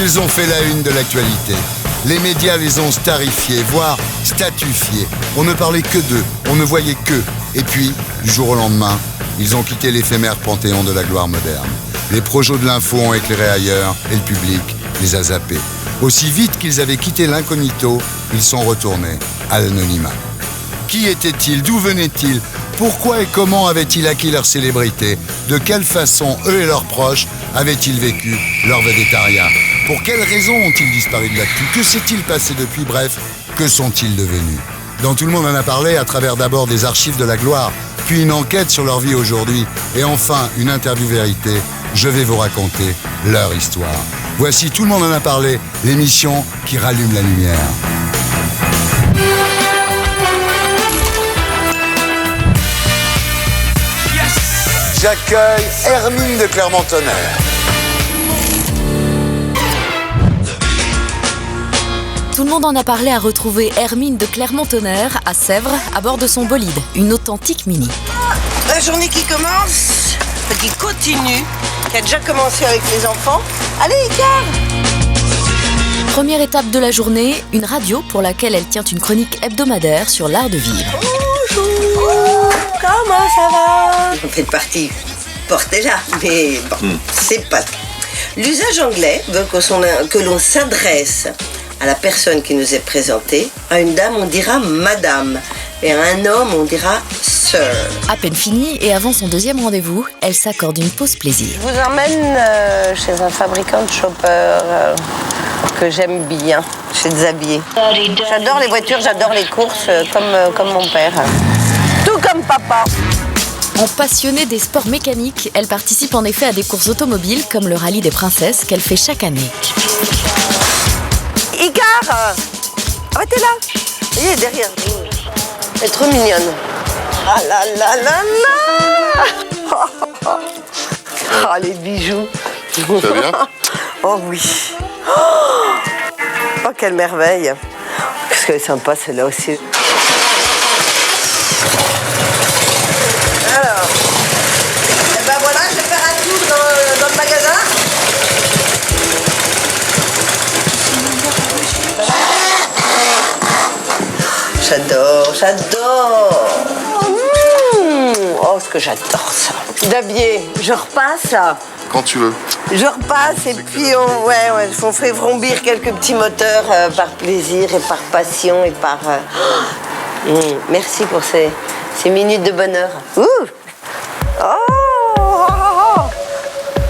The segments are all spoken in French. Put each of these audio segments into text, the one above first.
Ils ont fait la une de l'actualité. Les médias les ont starifiés, voire statufiés. On ne parlait que d'eux, on ne voyait qu'eux. Et puis, du jour au lendemain, ils ont quitté l'éphémère panthéon de la gloire moderne. Les projos de l'info ont éclairé ailleurs et le public les a zappés. Aussi vite qu'ils avaient quitté l'incognito, ils sont retournés à l'anonymat. Qui étaient-ils? D'où venaient-ils? Pourquoi et comment avaient-ils acquis leur célébrité? De quelle façon, eux et leurs proches, avaient-ils vécu leur végétariat? Pour quelles raisons ont-ils disparu de l'actu? Que s'est-il passé depuis? Bref, que sont-ils devenus? Dans Tout le monde en a parlé, à travers d'abord des archives de la gloire, puis une enquête sur leur vie aujourd'hui, et enfin une interview vérité, je vais vous raconter leur histoire. Voici Tout le monde en a parlé, l'émission qui rallume la lumière. J'accueille Hermine de Clermont-Tonnerre. Tout le monde en a parlé à retrouver Hermine de Clermont-Tonnerre à Sèvres à bord de son bolide, une authentique Mini. La journée qui commence, qui continue, qui a déjà commencé avec les enfants. Allez, Icar! Première étape de la journée, une radio pour laquelle elle tient une chronique hebdomadaire sur l'art de vivre. Bonjour, comment ça va? Vous faites partie, portez-la, mais bon, c'est pas... L'usage anglais veut que l'on s'adresse à la personne qui nous est présentée. À une dame, on dira madame. Et à un homme, on dira sir. À peine fini et avant son deuxième rendez-vous, elle s'accorde une pause plaisir. Je vous emmène chez un fabricant de choppers que j'aime bien, chez Xavier. J'adore les voitures, j'adore les courses, comme mon père. Tout comme papa. En passionnée des sports mécaniques, elle participe en effet à des courses automobiles comme le rallye des princesses qu'elle fait chaque année. Icar! Arrêtez là! Il est derrière vous. Elle est trop mignonne. Ah là là là là! Oh, les bijoux. Ça va bien? Oh oui. Oh, quelle merveille. Qu'est-ce qu'elle est sympa, celle-là aussi. Alors, et ben voilà, je vais faire un tour dans le magasin. J'adore. Oh, ce que j'adore ça. Xavier, je repasse. Quand tu veux. Je repasse et puis on fait vrombir quelques petits moteurs par plaisir et par passion et par... merci pour ces minutes de bonheur.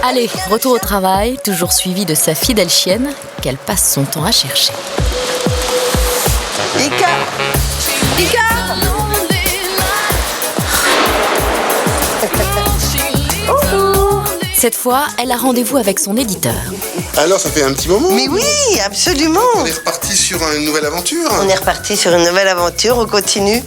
Allez, retour au travail, toujours suivi de sa fidèle chienne qu'elle passe son temps à chercher. Icar! Cette fois, elle a rendez-vous avec son éditeur. Alors, ça fait un petit moment. Mais oui, absolument. On est reparti sur une nouvelle aventure. On est reparti sur une nouvelle aventure, on continue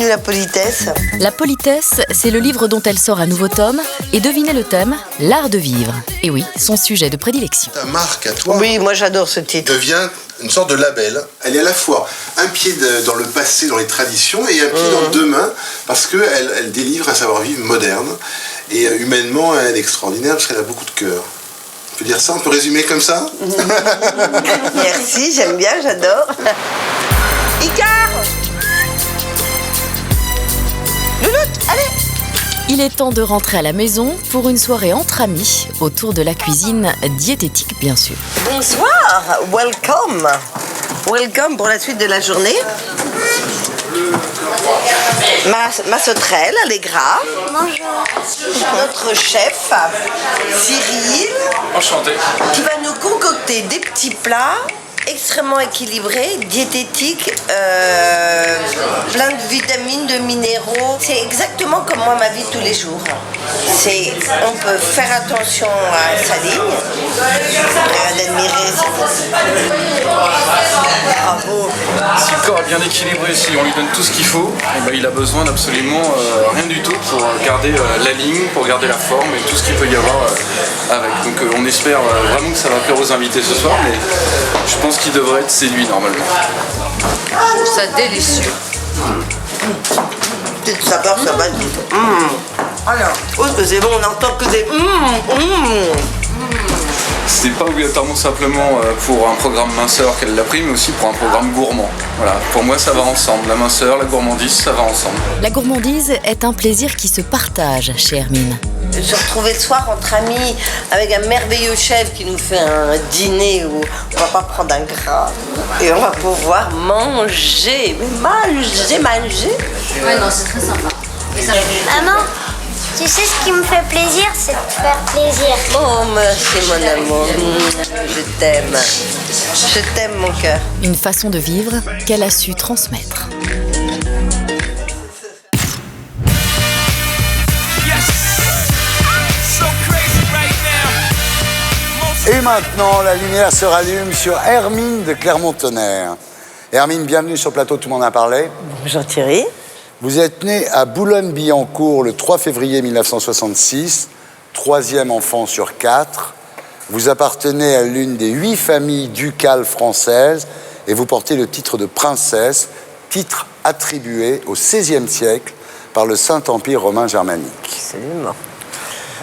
la politesse. La politesse, c'est le livre dont elle sort un nouveau tome. Et devinez le thème, l'art de vivre. Et oui, son sujet de prédilection. Ta marque à toi Oui, moi j'adore ce titre. devient une sorte de label. Elle est à la fois un pied dans le passé, dans les traditions, et un pied dans le demain, parce qu'elle délivre un savoir-vivre moderne. Et humainement, elle est extraordinaire, parce qu'elle a beaucoup de cœur. On peut dire ça? On peut résumer comme ça? Merci, j'aime bien, j'adore. Icar! Louloute, allez! Il est temps de rentrer à la maison pour une soirée entre amis, autour de la cuisine diététique bien sûr. Bonsoir, welcome. Welcome pour la suite de la journée. Ma sauterelle, Allegra. Bonjour. Notre chef, Cyril. Enchanté. Qui va nous concocter des petits plats extrêmement équilibrés, diététiques, plein de vitamines, de minéraux. C'est exactement comme moi ma vie de tous les jours. On peut faire attention à sa ligne, à l'admirer. Bravo. Si le corps est bien équilibré, si on lui donne tout ce qu'il faut, eh ben, il a besoin d'absolument rien du tout pour garder la ligne, pour garder la forme et tout ce qu'il peut y avoir avec. Donc on espère vraiment que ça va plaire aux invités ce soir, mais je pense qu'il devrait être séduit normalement. Je trouve ça délicieux. Petite saveur, ça va du Alors, oh, que c'est bon, on entend que c'est... C'était pas obligatoirement simplement pour un programme minceur qu'elle l'a pris, mais aussi pour un programme gourmand. Voilà, pour moi ça va ensemble, la minceur, la gourmandise, ça va ensemble. La gourmandise est un plaisir qui se partage chez Hermine. Se retrouver le soir entre amis avec un merveilleux chef qui nous fait un dîner où on va pas prendre un gras et on va pouvoir manger. Ouais, non, c'est très sympa. Maman, tu sais ce qui me fait plaisir, c'est de te faire plaisir. Oh, merci mon amour. Je t'aime. Je t'aime mon cœur. Une façon de vivre qu'elle a su transmettre. Et maintenant, la lumière se rallume sur Hermine de Clermont-Tonnerre. Hermine, bienvenue sur le plateau, tout le monde en a parlé. Bonjour Thierry. Vous êtes née à Boulogne-Billancourt le 3 février 1966, troisième enfant sur 4. Vous appartenez à l'une des 8 familles ducales françaises et vous portez le titre de princesse, titre attribué au XVIe siècle par le Saint-Empire romain germanique. Absolument.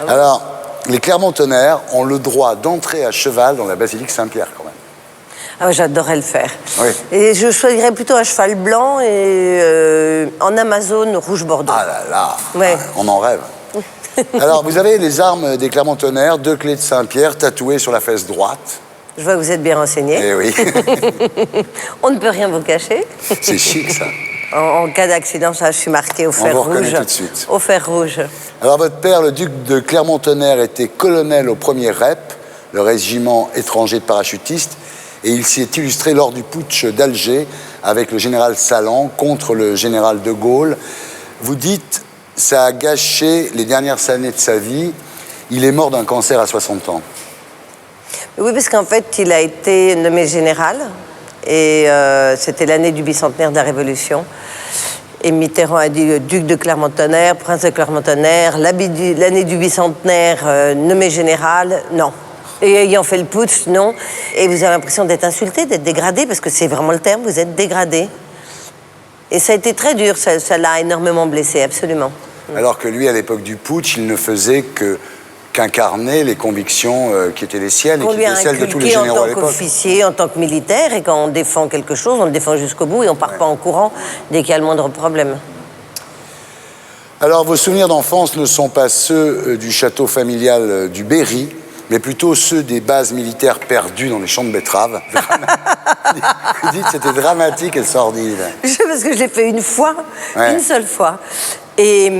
Alors, les Clermont-Tonnerre ont le droit d'entrer à cheval dans la basilique Saint-Pierre quand même. Ah, j'adorais le faire. Oui. Et je choisirais plutôt un cheval blanc et en Amazone rouge bordeaux. Ah là là, Ouais. on en rêve. Alors, vous avez les armes des Clermont-Tonnerre, 2 clés de Saint-Pierre tatouées sur la fesse droite. Je vois que vous êtes bien renseigné. Eh oui, On ne peut rien vous cacher. c'est chic ça. En cas d'accident, ça, je suis marquée au fer vous rouge. reconnaît tout de suite. Au fer rouge. Alors, votre père, le duc de Clermont-Tonnerre, était colonel au 1er REP, le régiment étranger de parachutistes, et il s'y est illustré lors du putsch d'Alger avec le général Salan contre le général de Gaulle. Vous dites, ça a gâché les dernières années de sa vie. Il est mort d'un cancer à 60 ans. Oui, parce qu'en fait, il a été nommé général. Et c'était l'année du bicentenaire de la Révolution. Et Mitterrand a dit duc de Clermont-Tonnerre, prince de Clermont-Tonnerre, l'année du bicentenaire, nommé général, non. Et ayant fait le putsch, non. Et vous avez l'impression d'être insulté, d'être dégradé, parce que c'est vraiment le terme, vous êtes dégradé. Et ça a été très dur, ça l'a énormément blessé, absolument. Alors que lui, à l'époque du putsch, il ne faisait qu'incarner les convictions qui étaient les siennes et On qui lui a étaient celles de tous les inculqué en généraux à tant l'époque. qu'officier, en tant que militaire, et quand on défend quelque chose, on le défend jusqu'au bout et on part pas en courant dès qu'il y a le moindre problème. Alors, vos souvenirs d'enfance ne sont pas ceux du château familial du Berry, mais plutôt ceux des bases militaires perdues dans les champs de betteraves. Vous dites que c'était dramatique et sordide. Parce que je l'ai fait une fois, Ouais. une seule fois. Et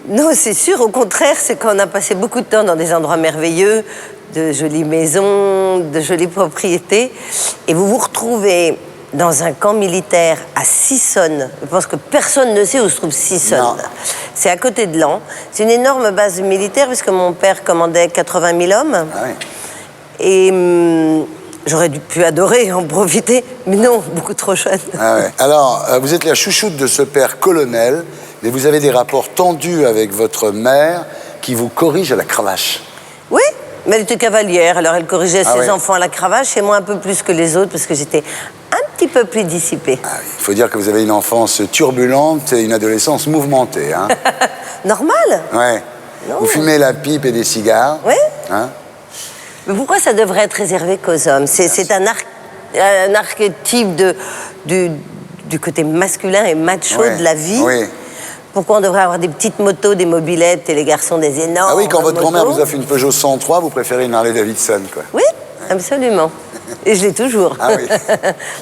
non, c'est sûr, au contraire, c'est qu'on a passé beaucoup de temps dans des endroits merveilleux, de jolies maisons, de jolies propriétés, et vous vous retrouvez dans un camp militaire à Sissonne. Je pense que personne ne sait où se trouve Sissonne. Non. C'est à côté de Laon. C'est une énorme base militaire, puisque mon père commandait 80 000 hommes. Ah oui. Et j'aurais pu adorer en profiter, mais non, beaucoup trop jeune. Ah ouais. Alors, vous êtes la chouchoute de ce père colonel, mais vous avez des rapports tendus avec votre mère qui vous corrige à la cravache. Oui, mais elle était cavalière, alors elle corrigeait Ah ses ouais. enfants à la cravache et moi un peu plus que les autres parce que j'étais un petit peu plus dissipée. Ah oui. Il faut dire que vous avez une enfance turbulente et une adolescence mouvementée. Hein. Normal. Ouais. Non. Vous fumez la pipe et des cigares. Oui. Hein. Mais pourquoi ça devrait être réservé qu'aux hommes? C'est un archétype du côté masculin et macho Ouais. de la vie. Oui. Pourquoi on devrait avoir des petites motos, des mobylettes et les garçons des énormes Ah oui, quand votre motos? grand-mère vous offre une Peugeot 103, vous préférez une Harley Davidson, quoi. Oui, absolument. Et je l'ai toujours. Ah oui.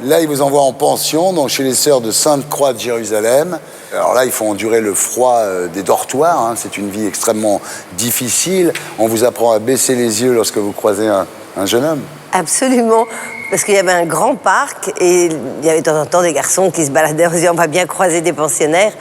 Là, ils vous envoient en pension, donc chez les sœurs de Sainte-Croix de Jérusalem. Alors là, il faut endurer le froid des dortoirs. Hein. C'est une vie extrêmement difficile. On vous apprend à baisser les yeux lorsque vous croisez un jeune homme. Absolument. Parce qu'il y avait un grand parc et il y avait de temps en temps des garçons qui se baladaient en disant on va bien croiser des pensionnaires.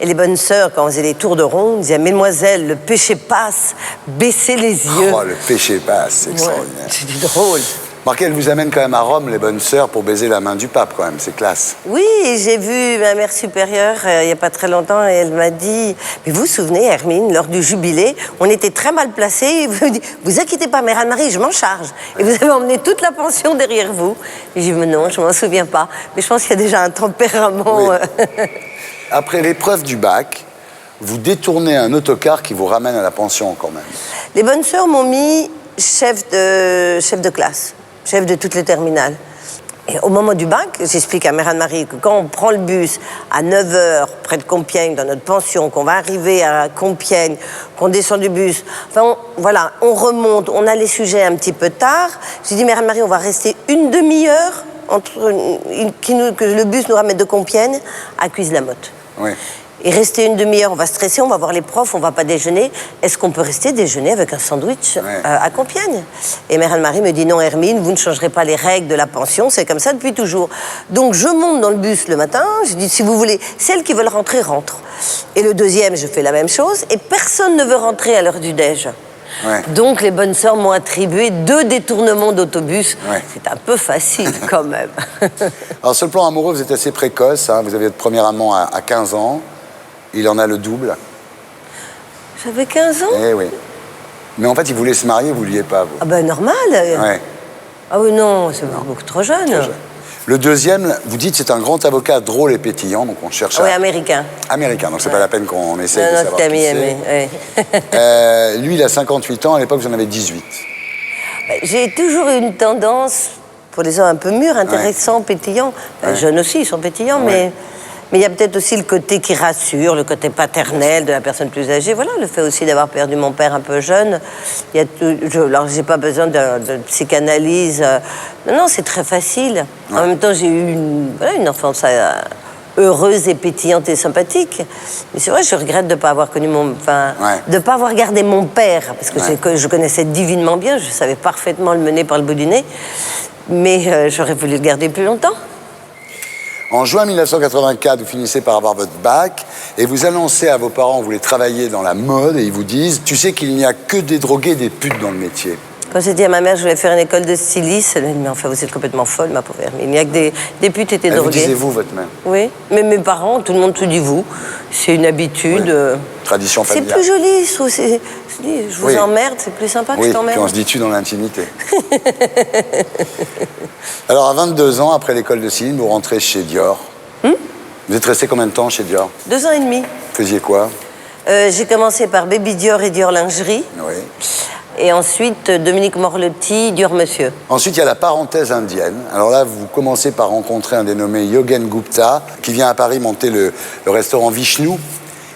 Et les bonnes sœurs, quand on faisait les tours de ronde, disaient mesdemoiselles, le péché passe, baissez les yeux. Oh, le péché passe, c'est extraordinaire. Ouais, c'était drôle. Remarquez, elle vous amène quand même à Rome, les bonnes sœurs, pour baiser la main du pape, quand même. C'est classe. Oui, j'ai vu ma mère supérieure il n'y a pas très longtemps et elle m'a dit mais vous vous souvenez, Hermine, lors du jubilé, on était très mal placés. Et vous dites, vous inquiétez pas, mère Anne-Marie, je m'en charge. Et vous avez emmené toute la pension derrière vous. Et j'ai dit mais non, je m'en souviens pas. Mais je pense qu'il y a déjà un tempérament. Oui. Après l'épreuve du bac, vous détournez un autocar qui vous ramène à la pension, quand même. Les bonnes sœurs m'ont mis chef de classe, chef de toutes les terminales. Et au moment du bac, j'explique à Mère Anne-Marie que quand on prend le bus à 9h près de Compiègne, dans notre pension, qu'on va arriver à Compiègne, qu'on descend du bus, enfin on remonte, on a les sujets un petit peu tard. J'ai dit, Mère Anne-Marie, on va rester une demi-heure que le bus nous ramène de Compiègne à Cuise-la-Motte. Oui. Et rester une demi-heure, on va stresser, on va voir les profs, on va pas déjeuner. Est-ce qu'on peut rester déjeuner avec un sandwich à Compiègne? Et Mère Anne-Marie me dit, non Hermine, vous ne changerez pas les règles de la pension, c'est comme ça depuis toujours. Donc je monte dans le bus le matin, je dis, si vous voulez, celles qui veulent rentrer, rentrent. Et le deuxième, je fais la même chose, et personne ne veut rentrer à l'heure du déj. Ouais. Donc les bonnes sœurs m'ont attribué 2 détournements d'autobus. Ouais. C'est un peu facile quand même. Alors sur le plan amoureux, vous êtes assez précoce, hein, vous avez votre premier amant à 15 ans. Il en a le double. J'avais 15 ans. Eh oui. Mais en fait, il voulait se marier, vous ne vouliez pas, vous. Ah ben normal. Ouais. Ah oui, non, c'est beaucoup trop jeune. Le deuxième, vous dites, c'est un grand avocat drôle et pétillant, donc on cherche Oui, américain. Américain, donc c'est pas la peine qu'on essaie de savoir ami, qui c'est. oui. Lui, il a 58 ans, à l'époque, vous en avez 18. J'ai toujours eu une tendance, pour les hommes un peu mûrs, intéressants, pétillants. Jeunes aussi, ils sont pétillants, mais il y a peut-être aussi le côté qui rassure, le côté paternel de la personne plus âgée. Voilà, le fait aussi d'avoir perdu mon père un peu jeune. Alors, j'ai pas besoin de psychanalyse. Non, c'est très facile. En même temps, j'ai eu une enfance heureuse et pétillante et sympathique. Mais c'est vrai, je regrette de ne pas avoir connu de pas avoir gardé mon père, parce que je connaissais divinement bien, je savais parfaitement le mener par le bout du nez. Mais j'aurais voulu le garder plus longtemps. En juin 1984, vous finissez par avoir votre bac et vous annoncez à vos parents que vous voulez travailler dans la mode et ils vous disent « Tu sais qu'il n'y a que des drogués et des putes dans le métier ». Quand j'ai dit à ma mère que je voulais faire une école de styliste, elle m'a dit « Mais enfin, vous êtes complètement folle, ma pauvre Hermine. Il n'y a que des putes et des drogués. » Vous disiez vous, votre mère? Oui, mais mes parents, tout le monde se dit vous. C'est une habitude. Tradition familiale. C'est plus joli, je trouve. Je vous emmerde, c'est plus sympa que je t'emmerde. Oui, puis on se dit tu dans l'intimité. Alors, à 22 ans, après l'école de stylisme, vous rentrez chez Dior. Vous êtes resté combien de temps chez Dior? 2 ans et demi. Vous faisiez quoi? J'ai commencé par Baby Dior et Dior Lingerie. Oui. Et ensuite, Dominique Morlotti, Dior Monsieur. Ensuite, il y a la parenthèse indienne. Alors là, vous commencez par rencontrer un dénommé Yogen Gupta, qui vient à Paris monter le restaurant Vishnu.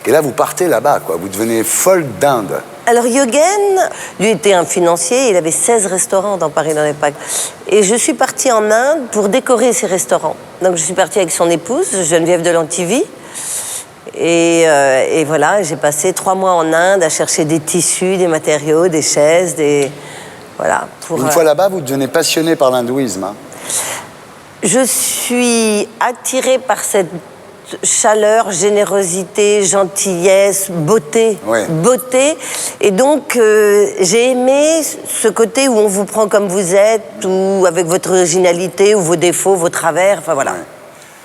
Et là, vous partez là-bas, quoi. Vous devenez folle d'Inde. Alors, Yogen, lui, était un financier. Il avait 16 restaurants dans Paris, dans l'époque. Et je suis partie en Inde pour décorer ses restaurants. Donc, je suis partie avec son épouse, Geneviève de Lantivy. Et voilà, j'ai passé 3 mois en Inde à chercher des tissus, des matériaux, des chaises, Voilà. Une fois là-bas, vous devenez passionné par l'hindouisme. Hein. Je suis attirée par cette chaleur, générosité, gentillesse, beauté. Beauté. Et donc, j'ai aimé ce côté où on vous prend comme vous êtes, ou avec votre originalité, ou vos défauts, vos travers, enfin voilà.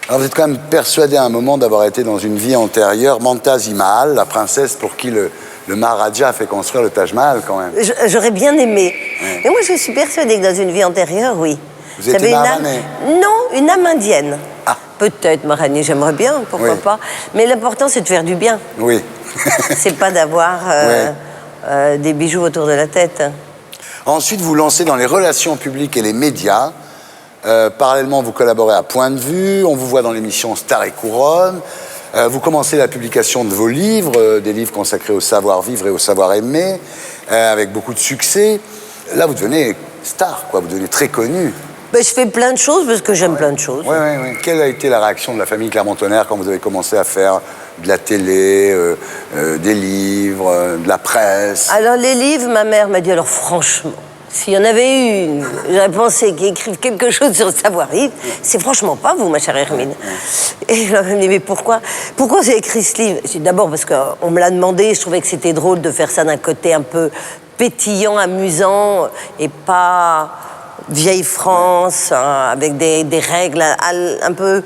Alors vous êtes quand même persuadé à un moment d'avoir été dans une vie antérieure, Mumtaz Mahal, la princesse pour qui le Maharaja a fait construire le Taj Mahal quand même. J'aurais bien aimé. Et moi, je suis persuadée que dans une vie antérieure, oui. Vous étiez maharanée? Non, une âme indienne. Ah. Peut-être maharanée, j'aimerais bien, pourquoi pas. Mais l'important, c'est de faire du bien. Oui. C'est pas d'avoir des bijoux autour de la tête. Ensuite, vous lancez dans les relations publiques et les médias. Parallèlement, vous collaborez à Point de Vue, on vous voit dans l'émission Star et Couronne, vous commencez la publication de vos livres, des livres consacrés au savoir-vivre et au savoir-aimer, avec beaucoup de succès. Là, vous devenez star, quoi, vous devenez très connu. Ben, je fais plein de choses parce que j'aime plein de choses. Oui. Quelle a été la réaction de la famille Clermont-Tonnerre quand vous avez commencé à faire de la télé, des livres, de la presse? Alors, les livres, ma mère m'a dit, alors franchement, s'il y en avait une, j'aurais pensé qu'ils écrivent quelque chose sur le savoir-vivre, c'est franchement pas vous, ma chère Hermine. Et elle m'a dit, mais pourquoi vous avez écrit ce livre? J'ai dit, d'abord parce qu'on me l'a demandé, je trouvais que c'était drôle de faire ça d'un côté un peu pétillant, amusant, et pas vieille France, hein, avec des règles un peu...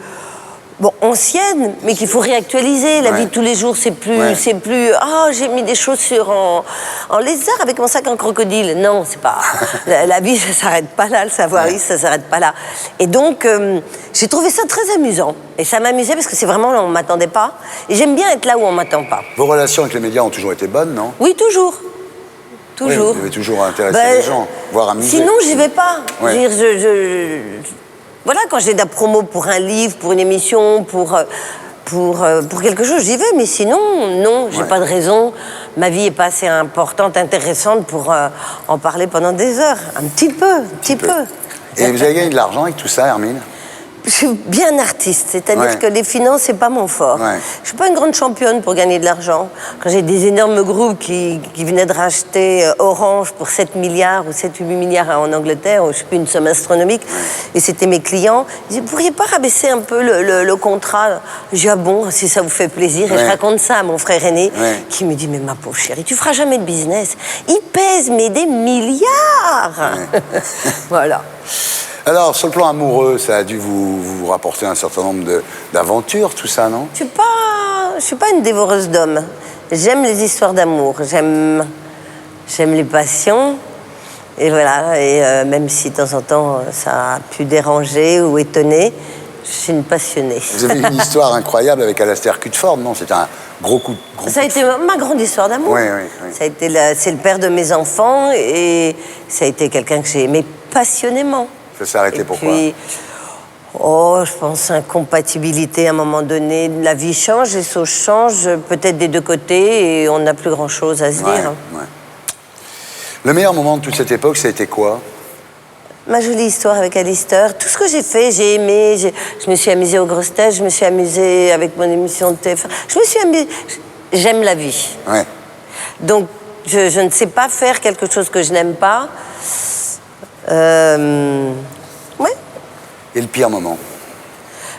Bon, ancienne, mais qu'il faut réactualiser. La vie de tous les jours, c'est plus... Ah, j'ai mis des chaussures en lézard avec mon sac en crocodile. Non, c'est pas... la vie, ça s'arrête pas là. Le savoir-vivre, ça s'arrête pas là. Et donc, j'ai trouvé ça très amusant. Et ça m'amusait parce que c'est vraiment là où on m'attendait pas. Et j'aime bien être là où on m'attend pas. Vos relations avec les médias ont toujours été bonnes, non? Oui, toujours. toujours. Oui, vous devez toujours intéresser les gens, voire amuser. Sinon, j'y vais pas. Ouais. Je veux dire, voilà, quand j'ai de la promo pour un livre, pour une émission, pour quelque chose, j'y vais. Mais sinon, non, j'ai pas de raison. Ma vie est pas assez importante, intéressante pour en parler pendant des heures. Un petit peu. Et vous avez gagné de l'argent avec tout ça, Hermine? Je suis bien artiste, c'est-à-dire que les finances, c'est pas mon fort. Ouais. Je suis pas une grande championne pour gagner de l'argent. Quand j'ai des énormes groupes qui venaient de racheter Orange pour 7 milliards ou 7-8 milliards en Angleterre, je sais plus, une somme astronomique, et c'était mes clients, ils disaient, vous pourriez pas rabaisser un peu le contrat? Je dis, ah bon, si ça vous fait plaisir. Et je raconte ça à mon frère aîné, qui me dit, mais ma pauvre chérie, tu feras jamais de business. Il pèse, mais des milliards. Voilà. Alors, sur le plan amoureux, ça a dû vous rapporter un certain nombre d'aventures, tout ça, non? Je suis pas une dévoreuse d'hommes. J'aime les histoires d'amour, j'aime les passions. Et voilà, et même si de temps en temps ça a pu déranger ou étonner, je suis une passionnée. Vous avez une histoire incroyable avec Alastair Cutford, non? C'était un gros coup de... Ça a été ma grande histoire d'amour. Oui. C'est le père de mes enfants et ça a été quelqu'un que j'ai aimé passionnément. Ça s'est arrêté pourquoi? Puis, je pense incompatibilité à un moment donné. La vie change, les choses changent, peut-être des deux côtés, et on n'a plus grand-chose à se dire. Ouais. Le meilleur moment de toute cette époque, ça a été quoi? Ma jolie histoire avec Alistair. Tout ce que j'ai fait, j'ai aimé. Je me suis amusée aux grosses têtes, je me suis amusée avec mon émission de TF1. Je me suis amusée. J'aime la vie. Ouais. Donc, je ne sais pas faire quelque chose que je n'aime pas. Ouais. Et le pire moment?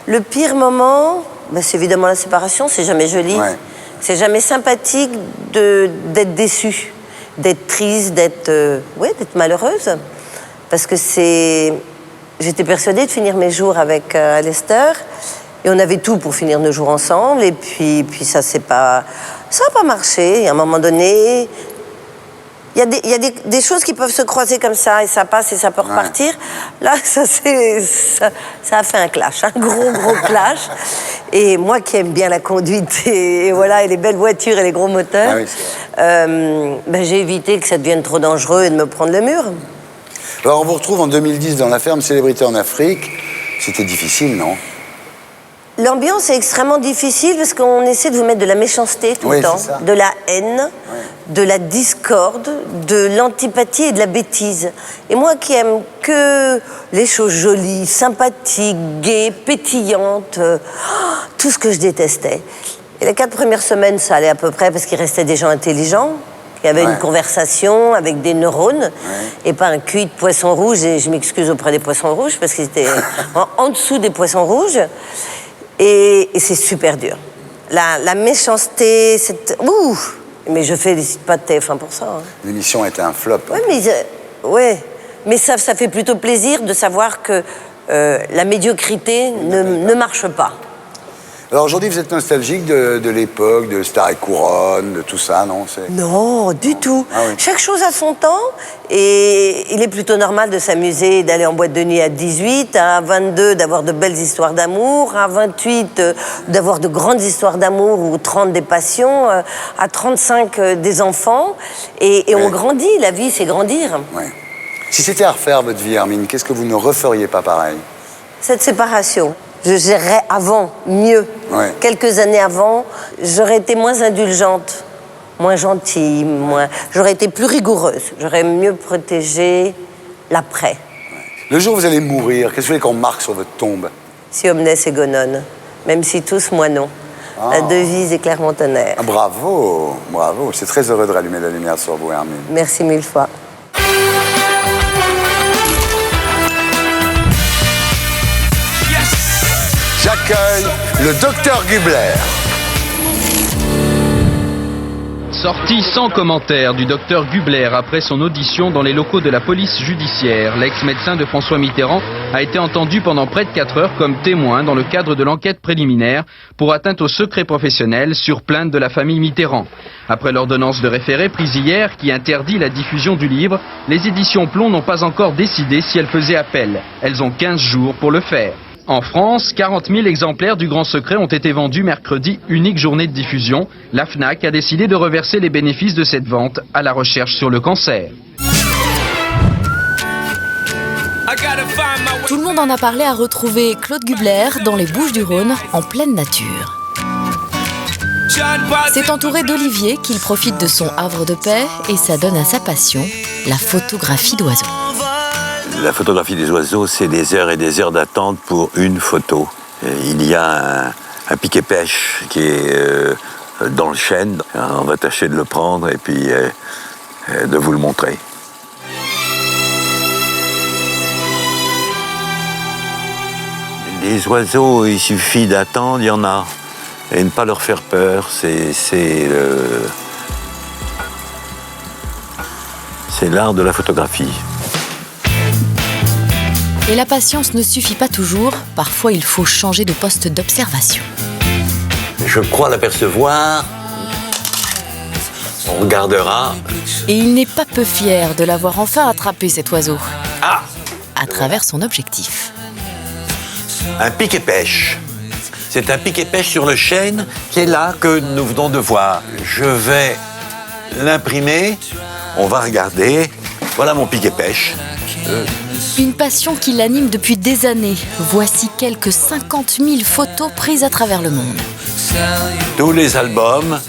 Le pire moment, c'est évidemment la séparation, c'est jamais joli. Ouais. C'est jamais sympathique d'être déçue, d'être triste, d'être malheureuse. Parce que j'étais persuadée de finir mes jours avec Alistair, et on avait tout pour finir nos jours ensemble, et puis ça n'a pas marché. Et à un moment donné, il y a des choses qui peuvent se croiser comme ça, et ça passe et ça peut repartir. Là, ça a fait un clash, un gros clash. Et moi qui aime bien la conduite et les belles voitures et les gros moteurs, j'ai évité que ça devienne trop dangereux et de me prendre le mur. Alors, on vous retrouve en 2010 dans La Ferme Célébrité en Afrique. C'était difficile, non? L'ambiance est extrêmement difficile parce qu'on essaie de vous mettre de la méchanceté tout le temps, de la haine, de la discorde, de l'antipathie et de la bêtise. Et moi qui aime que les choses jolies, sympathiques, gaies, pétillantes, tout ce que je détestais. Et les 4 premières semaines, ça allait à peu près parce qu'il restait des gens intelligents, qui avaient une conversation avec des neurones et pas un QI de poisson rouge. Et je m'excuse auprès des poissons rouges parce qu'ils étaient en dessous des poissons rouges. Et c'est super dur. La méchanceté, mais je félicite pas de TF1 pour ça. Hein. L'émission était un flop. Mais ça fait plutôt plaisir de savoir que la médiocrité ne marche pas. Alors aujourd'hui, vous êtes nostalgique de l'époque, de Star et Couronne, de tout ça, non? Non, du tout. Ah oui. Chaque chose a son temps, et il est plutôt normal de s'amuser, d'aller en boîte de nuit à 18, à 22, d'avoir de belles histoires d'amour, à 28, d'avoir de grandes histoires d'amour, ou 30 des passions, à 35 des enfants, et on grandit, la vie c'est grandir. Ouais. Si c'était à refaire votre vie, Hermine, qu'est-ce que vous ne referiez pas pareil? Cette séparation. Je gérerais avant, mieux. Ouais. Quelques années avant, j'aurais été moins indulgente, moins gentille, j'aurais été plus rigoureuse. J'aurais mieux protégé l'après. Le jour où vous allez mourir, qu'est-ce que vous voulez qu'on marque sur votre tombe? Si omnes ego non, même si tous, moi non. La devise est Clermont-Tonnerre. Ah, bravo. C'est très heureux de rallumer la lumière sur vous, Hermine. Merci 1000 fois. J'accueille le docteur Gubler. Sortie sans commentaire du docteur Gubler après son audition dans les locaux de la police judiciaire. L'ex-médecin de François Mitterrand a été entendu pendant près de 4 heures comme témoin dans le cadre de l'enquête préliminaire pour atteinte au secret professionnel sur plainte de la famille Mitterrand. Après l'ordonnance de référé prise hier qui interdit la diffusion du livre, les éditions Plomb n'ont pas encore décidé si elles faisaient appel. Elles ont 15 jours pour le faire. En France, 40 000 exemplaires du Grand Secret ont été vendus mercredi, unique journée de diffusion. La FNAC a décidé de reverser les bénéfices de cette vente à la recherche sur le cancer. Tout le monde en a parlé à retrouver Claude Gubler dans les Bouches-du-Rhône, en pleine nature. C'est entouré d'oliviers qu'il profite de son havre de paix et ça donne à sa passion, la photographie d'oiseaux. La photographie des oiseaux, c'est des heures et des heures d'attente pour une photo. Il y a un piquet-pêche qui est dans le chêne. On va tâcher de le prendre et puis de vous le montrer. Les oiseaux, il suffit d'attendre, il y en a. Et ne pas leur faire peur, c'est l'art de la photographie. Et la patience ne suffit pas toujours, parfois il faut changer de poste d'observation. Je crois l'apercevoir, on regardera. Et il n'est pas peu fier de l'avoir enfin attrapé cet oiseau. Ah! À travers son objectif. Un piquet-pêche. C'est un piquet-pêche sur le chêne qui est là que nous venons de voir. Je vais l'imprimer, on va regarder. Voilà mon piquet-pêche. Une passion qui l'anime depuis des années. Voici quelques 50 000 photos prises à travers le monde. Tous les albums,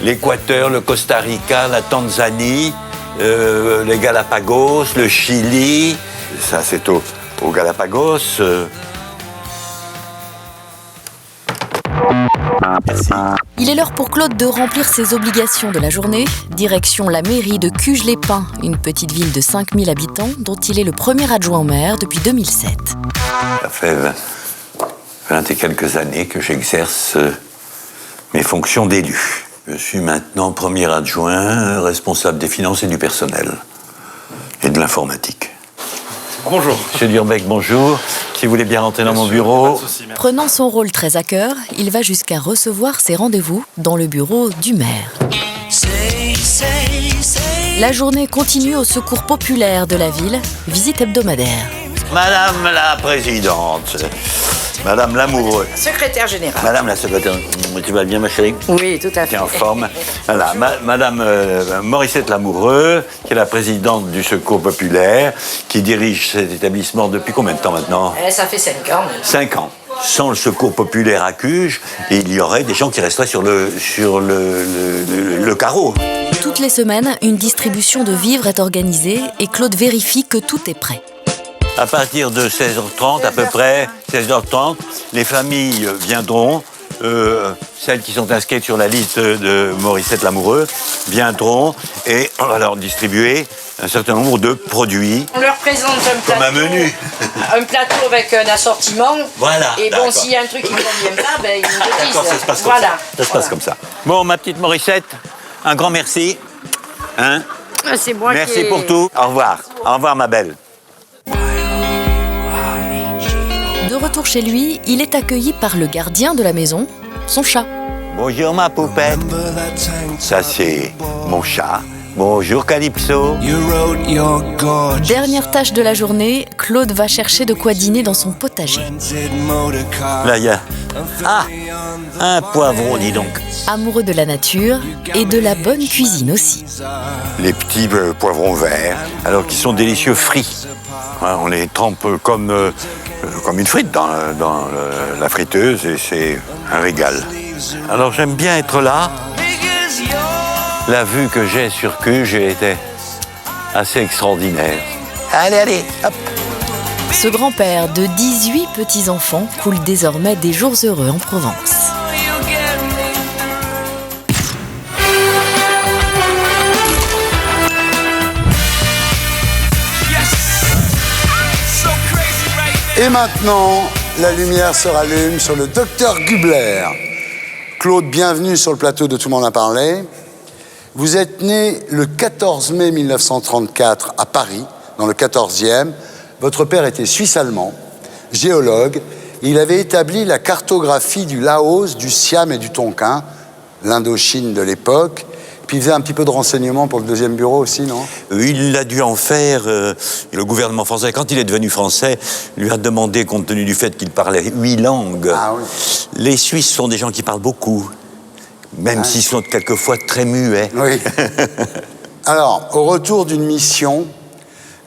l'Équateur, le Costa Rica, la Tanzanie, les Galapagos, le Chili. Ça, c'est au Galapagos. Merci. Il est l'heure pour Claude de remplir ses obligations de la journée. Direction la mairie de Cuges-les-Pins, une petite ville de 5000 habitants dont il est le premier adjoint au maire depuis 2007. Ça fait 20 et quelques années que j'exerce mes fonctions d'élu. Je suis maintenant premier adjoint, responsable des finances et du personnel et de l'informatique. Bonjour. Monsieur Durbeck, bonjour. Si vous voulez bien rentrer dans mon bureau. Prenant son rôle très à cœur, il va jusqu'à recevoir ses rendez-vous dans le bureau du maire. La journée continue au secours populaire de la ville, visite hebdomadaire. Madame la présidente, Madame Lamoureux. Secrétaire générale. Madame la secrétaire, tu vas bien ma chérie? Oui, tout à fait. Tu es en forme. Voilà, Madame Morissette Lamoureux, qui est la présidente du Secours populaire, qui dirige cet établissement depuis combien de temps maintenant? Ça fait 5 ans. 5 ans. Sans le Secours populaire à Cuges, il y aurait des gens qui resteraient sur le carreau. Toutes les semaines, une distribution de vivres est organisée et Claude vérifie que tout est prêt. À partir de 16h30, à peu près, 16h30, les familles viendront, celles qui sont inscrites sur la liste de Morissette Lamoureux, viendront et on va leur distribuer un certain nombre de produits. On leur présente un plateau. Comme un menu. Un plateau avec un assortiment. Voilà. Et bon, s'il y a un truc qui ne convient pas, ben, ils nous le disent. D'accord, ça se passe comme ça. Ça se passe comme ça. Bon, ma petite Morissette, un grand merci. Hein? C'est moi merci pour tout. Au revoir. Au revoir, ma belle. De retour chez lui, il est accueilli par le gardien de la maison, son chat. Bonjour ma poupette. Ça c'est mon chat. Bonjour Calypso. Dernière tâche de la journée, Claude va chercher de quoi dîner dans son potager. Là il y a un poivron, dis donc. Amoureux de la nature et de la bonne cuisine aussi. Les petits poivrons verts, alors qu'ils sont délicieux frits. On les trempe comme une frite dans la friteuse et c'est un régal. Alors j'aime bien être là. La vue que j'ai sur Cuges était assez extraordinaire. Allez, hop. Ce grand-père de 18 petits-enfants coule désormais des jours heureux en Provence. Et maintenant, la lumière se rallume sur le docteur Gubler. Claude, bienvenue sur le plateau de Tout le monde a parlé. Vous êtes né le 14 mai 1934 à Paris, dans le 14e. Votre père était suisse-allemand, géologue. Il avait établi la cartographie du Laos, du Siam et du Tonkin, l'Indochine de l'époque. Puis il faisait un petit peu de renseignement pour le deuxième bureau aussi, non? Il a dû en faire. Le gouvernement français, quand il est devenu français, lui a demandé, compte tenu du fait qu'il parlait 8 langues. Ah oui. Les Suisses sont des gens qui parlent beaucoup, même s'ils sont quelquefois très muets. Oui. Alors, au retour d'une mission,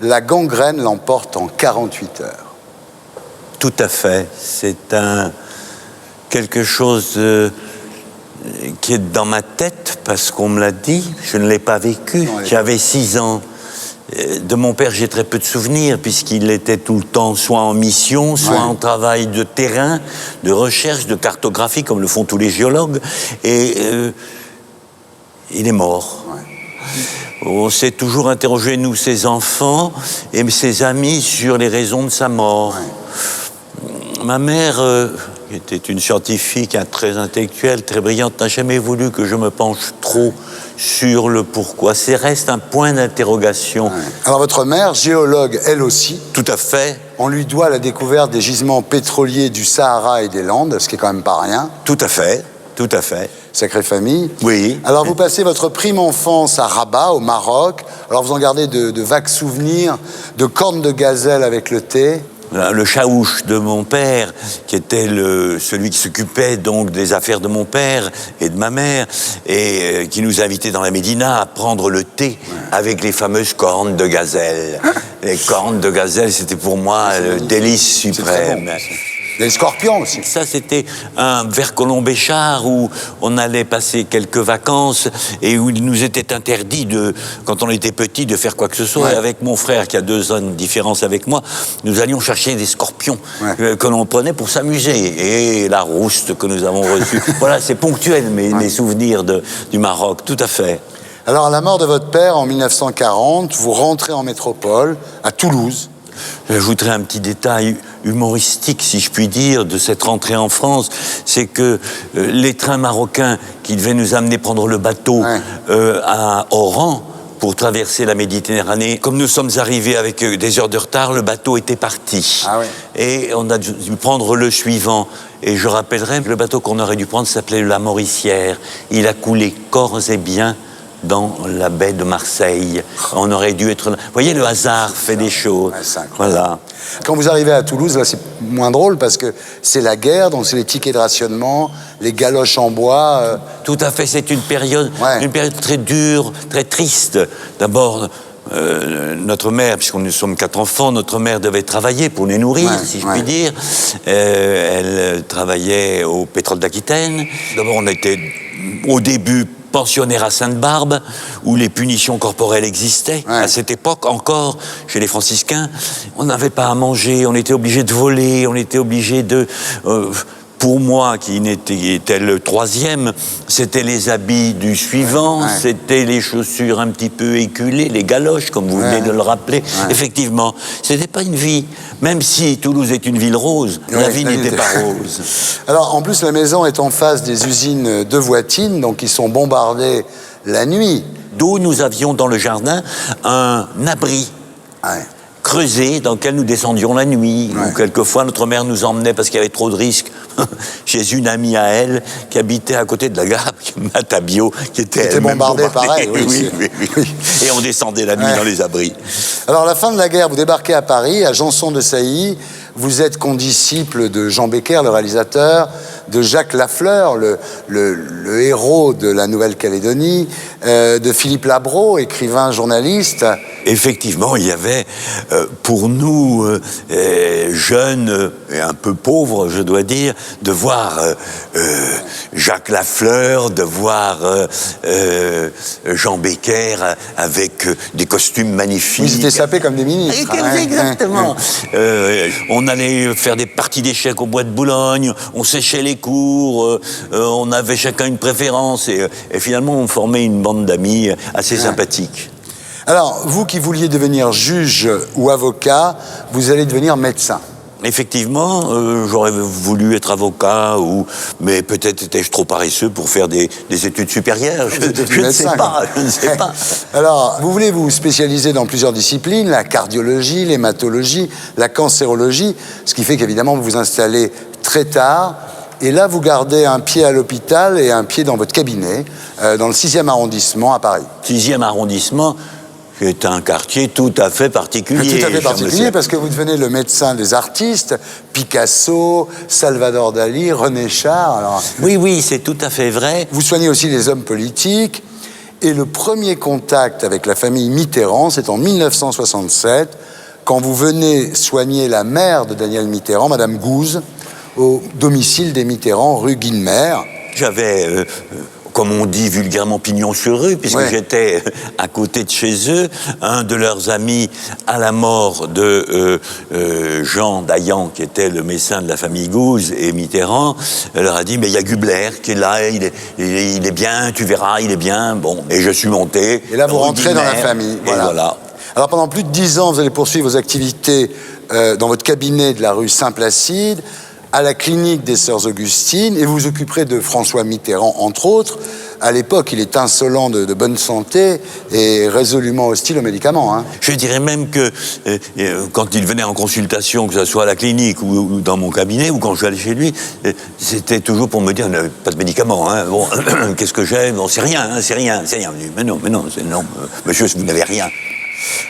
la gangrène l'emporte en 48 heures. Tout à fait. C'est quelque chose qui est dans ma tête, parce qu'on me l'a dit. Je ne l'ai pas vécu. J'avais 6 ans. De mon père, j'ai très peu de souvenirs, puisqu'il était tout le temps soit en mission, soit en travail de terrain, de recherche, de cartographie, comme le font tous les géologues. Et il est mort. On s'est toujours interrogé, nous, ses enfants et ses amis, sur les raisons de sa mort. Ma mère, qui était une scientifique, très intellectuelle, très brillante, n'a jamais voulu que je me penche trop sur le pourquoi. C'est reste un point d'interrogation. Alors votre mère, géologue elle aussi. Tout à fait. On lui doit la découverte des gisements pétroliers du Sahara et des Landes, ce qui est quand même pas rien. Tout à fait, tout à fait. Sacrée famille. Oui. Alors vous passez votre prime enfance à Rabat, au Maroc. Alors vous en gardez de vagues souvenirs, de cornes de gazelle avec le thé. Le chaouche de mon père, qui était celui qui s'occupait donc des affaires de mon père et de ma mère, et qui nous invitait dans la Médina à prendre le thé avec les fameuses cornes de gazelle. Les cornes de gazelle, c'était pour moi le délice suprême. Les scorpions aussi. Ça, c'était vers Colombéchard, où on allait passer quelques vacances et où il nous était interdit, quand on était petit, de faire quoi que ce soit. Et avec mon frère, qui a 2 ans de différence avec moi, nous allions chercher des scorpions que l'on prenait pour s'amuser. Et la rouste que nous avons reçue. Voilà, c'est ponctuel, mes souvenirs du Maroc, tout à fait. Alors, à la mort de votre père, en 1940, vous rentrez en métropole, à Toulouse. J'ajouterai un petit détail humoristique, si je puis dire, de cette rentrée en France, c'est que les trains marocains qui devaient nous amener prendre le bateau à Oran pour traverser la Méditerranée, comme nous sommes arrivés avec des heures de retard, le bateau était parti. Et on a dû prendre le suivant. Et je rappellerai que le bateau qu'on aurait dû prendre s'appelait la Mauricière. Il a coulé corps et biens dans la baie de Marseille. On aurait dû être là. Vous voyez, le hasard fait des choses. Voilà. Quand vous arrivez à Toulouse, là, c'est moins drôle parce que c'est la guerre, donc c'est les tickets de rationnement, les galoches en bois. Tout à fait, c'est une période très dure, très triste. D'abord, notre mère, puisqu'on nous sommes 4 enfants, notre mère devait travailler pour les nourrir, si je puis dire. Elle travaillait au pétrole d'Aquitaine. D'abord, on était au début pensionnaire à Sainte-Barbe, où les punitions corporelles existaient. À cette époque, encore, chez les franciscains, on n'avait pas à manger, on était obligé de voler, on était obligé de... pour moi, qui était le 3e, c'était les habits du suivant, c'était les chaussures un petit peu éculées, les galoches, comme vous venez de le rappeler. Effectivement, c'était pas une vie. Même si Toulouse est une ville rose, la vie n'était pas rose. Alors, en plus, la maison est en face des usines de Voitine, donc ils sont bombardés la nuit. D'où nous avions dans le jardin un abri. Creusé, dans lequel nous descendions la nuit. Ou quelquefois, notre mère nous emmenait, parce qu'il y avait trop de risques, chez une amie à elle, qui habitait à côté de la gare, Matabio, qui était bombardée pareil. Oui. Et on descendait la nuit dans les abris. Alors, à la fin de la guerre, vous débarquez à Paris, à Janson de Sailly. Vous êtes condisciple de Jean Becker, le réalisateur, de Jacques Lafleur, le héros de la Nouvelle-Calédonie, de Philippe Labro, écrivain, journaliste. Effectivement, il y avait, pour nous, jeunes et un peu pauvres, je dois dire, de voir Jacques Lafleur, de voir Jean Becker avec des costumes magnifiques. Ils étaient sapés comme des ministres. Exactement. On allait faire des parties d'échecs au bois de Boulogne, on séchait les cours, on avait chacun une préférence et finalement on formait une bande d'amis assez sympathique. Alors, vous qui vouliez devenir juge ou avocat, vous allez devenir médecin. Effectivement, j'aurais voulu être avocat, mais peut-être étais-je trop paresseux pour faire des études supérieures. Je ne sais pas. Alors, vous voulez vous spécialiser dans plusieurs disciplines, la cardiologie, l'hématologie, la cancérologie, ce qui fait qu'évidemment, vous vous installez très tard Et là, vous gardez un pied à l'hôpital et un pied dans votre cabinet, dans le 6e arrondissement à Paris. 6e arrondissement, qui est un quartier tout à fait particulier. Tout à fait particulier, parce que vous devenez le médecin des artistes, Picasso, Salvador Dali, René Char. Alors, oui, c'est tout à fait vrai. Vous soignez aussi les hommes politiques. Et le premier contact avec la famille Mitterrand, c'est en 1967, quand vous venez soigner la mère de Daniel Mitterrand, Madame Gouze, au domicile des Mitterrand, rue Guilmer. J'avais, comme on dit vulgairement, pignon sur rue, puisque j'étais à côté de chez eux. Un de leurs amis, à la mort de Jean Dayan, qui était le médecin de la famille Gouze et Mitterrand, leur a dit, mais il y a Gubler qui est là, il est bien, tu verras, il est bien. Bon, et je suis monté. Et là, vous rentrez dans la famille. Voilà. Alors, pendant plus de 10 ans, vous allez poursuivre vos activités dans votre cabinet de la rue Saint-Placide, à la clinique des Sœurs Augustines, et vous vous occuperez de François Mitterrand, entre autres. À l'époque, il est insolent de bonne santé et résolument hostile aux médicaments. Hein. Je dirais même que quand il venait en consultation, que ce soit à la clinique ou dans mon cabinet, ou quand je suis allé chez lui, c'était toujours pour me dire, pas de médicaments, hein. Bon, qu'est-ce que j'ai? Bon, c'est rien, hein, c'est rien. Mais non, monsieur, vous n'avez rien.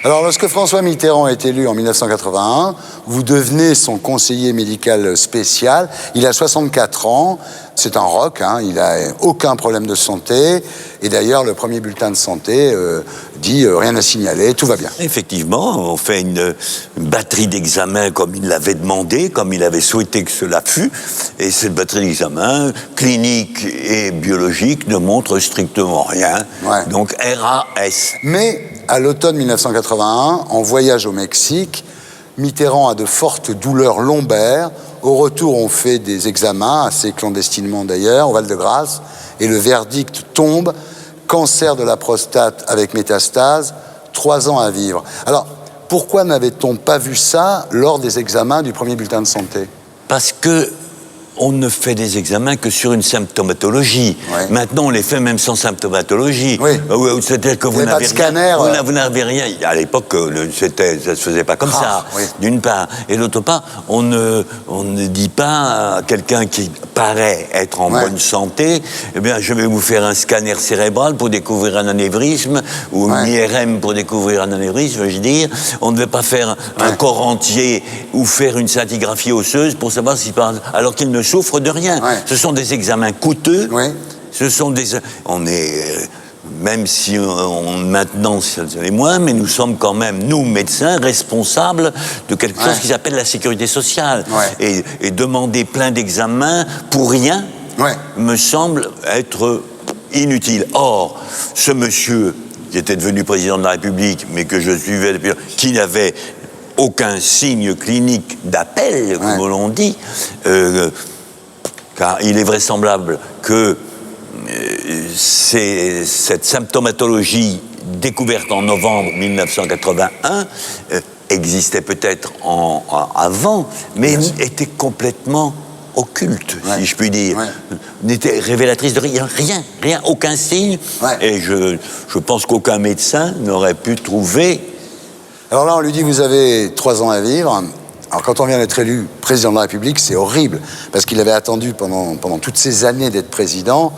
Alors, lorsque François Mitterrand est élu en 1981, vous devenez son conseiller médical spécial. Il a 64 ans, c'est un rock, hein, il n'a aucun problème de santé. Et d'ailleurs, le premier bulletin de santé dit rien à signaler, tout va bien. Effectivement, on fait une batterie d'examens comme il l'avait demandé, comme il avait souhaité que cela fût. Et cette batterie d'examens, clinique et biologique, ne montre strictement rien. Ouais. Donc RAS. Mais à l'automne 1981, en voyage au Mexique, Mitterrand a de fortes douleurs lombaires. Au retour, on fait des examens, assez clandestinement d'ailleurs, au Val-de-Grâce, et le verdict tombe, cancer de la prostate avec métastase, 3 ans à vivre. Alors, pourquoi n'avait-on pas vu ça lors des examens du premier bulletin de santé? Parce que on ne fait des examens que sur une symptomatologie. Ouais. Maintenant, on les fait même sans symptomatologie. Oui. C'est-à-dire que vous n'avez rien. Vous n'avez rien. À l'époque, ça ne se faisait pas comme ça, oui. D'une part. Et d'autre part, on ne dit pas à quelqu'un qui paraît être en bonne santé, eh bien, je vais vous faire un scanner cérébral pour découvrir un anévrisme, ou une IRM pour découvrir un anévrisme, je veux dire. On ne veut pas faire un corps entier ou faire une scintigraphie osseuse pour savoir si, alors qu'il ne souffre de rien. Ouais. Ce sont des examens coûteux. Ouais. Ce sont des... On est... Même si maintenant, c'est moins, mais nous sommes quand même, nous, médecins, responsables de quelque chose qui s'appelle la sécurité sociale. Ouais. Et demander plein d'examens pour rien me semble être inutile. Or, ce monsieur qui était devenu président de la République, mais que je suivais depuis... qui n'avait aucun signe clinique d'appel, comme l'on dit, car il est vraisemblable que cette symptomatologie découverte en novembre 1981 existait peut-être avant, mais était complètement occulte, si je puis dire. N'était révélatrice de rien, aucun signe. Et je pense qu'aucun médecin n'aurait pu trouver... Alors là, on lui dit, vous avez 3 ans à vivre. Alors quand on vient d'être élu président de la République, c'est horrible, parce qu'il avait attendu pendant toutes ces années d'être président.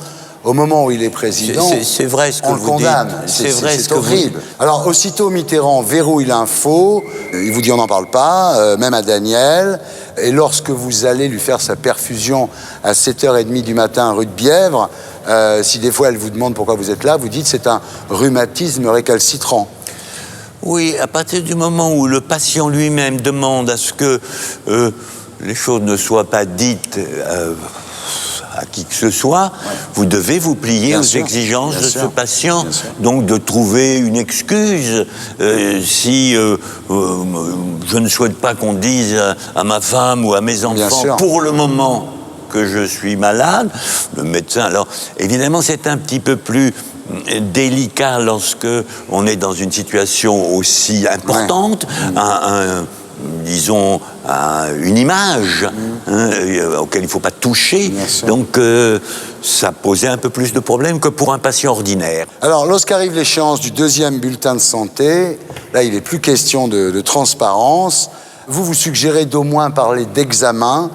Au moment où il est président, c'est vrai ce que on le condamne. C'est horrible. Alors aussitôt, Mitterrand verrouille l'info, il vous dit on n'en parle pas, même à Daniel. Et lorsque vous allez lui faire sa perfusion à 7h30 du matin rue de Bièvre, si des fois elle vous demande pourquoi vous êtes là, vous dites c'est un rhumatisme récalcitrant. Oui, à partir du moment où le patient lui-même demande à ce que les choses ne soient pas dites à qui que ce soit, vous devez vous plier aux exigences de ce patient. Donc de trouver une excuse. Si je ne souhaite pas qu'on dise à ma femme ou à mes enfants, pour le moment, que je suis malade, le médecin, alors évidemment c'est un petit peu plus délicat lorsque on est dans une situation aussi importante, disons, une image auquel il ne faut pas toucher. Donc, ça posait un peu plus de problèmes que pour un patient ordinaire. Alors, lorsqu'arrive l'échéance du 2e bulletin de santé, là, il n'est plus question de transparence. Vous suggérez d'au moins parler d'examen,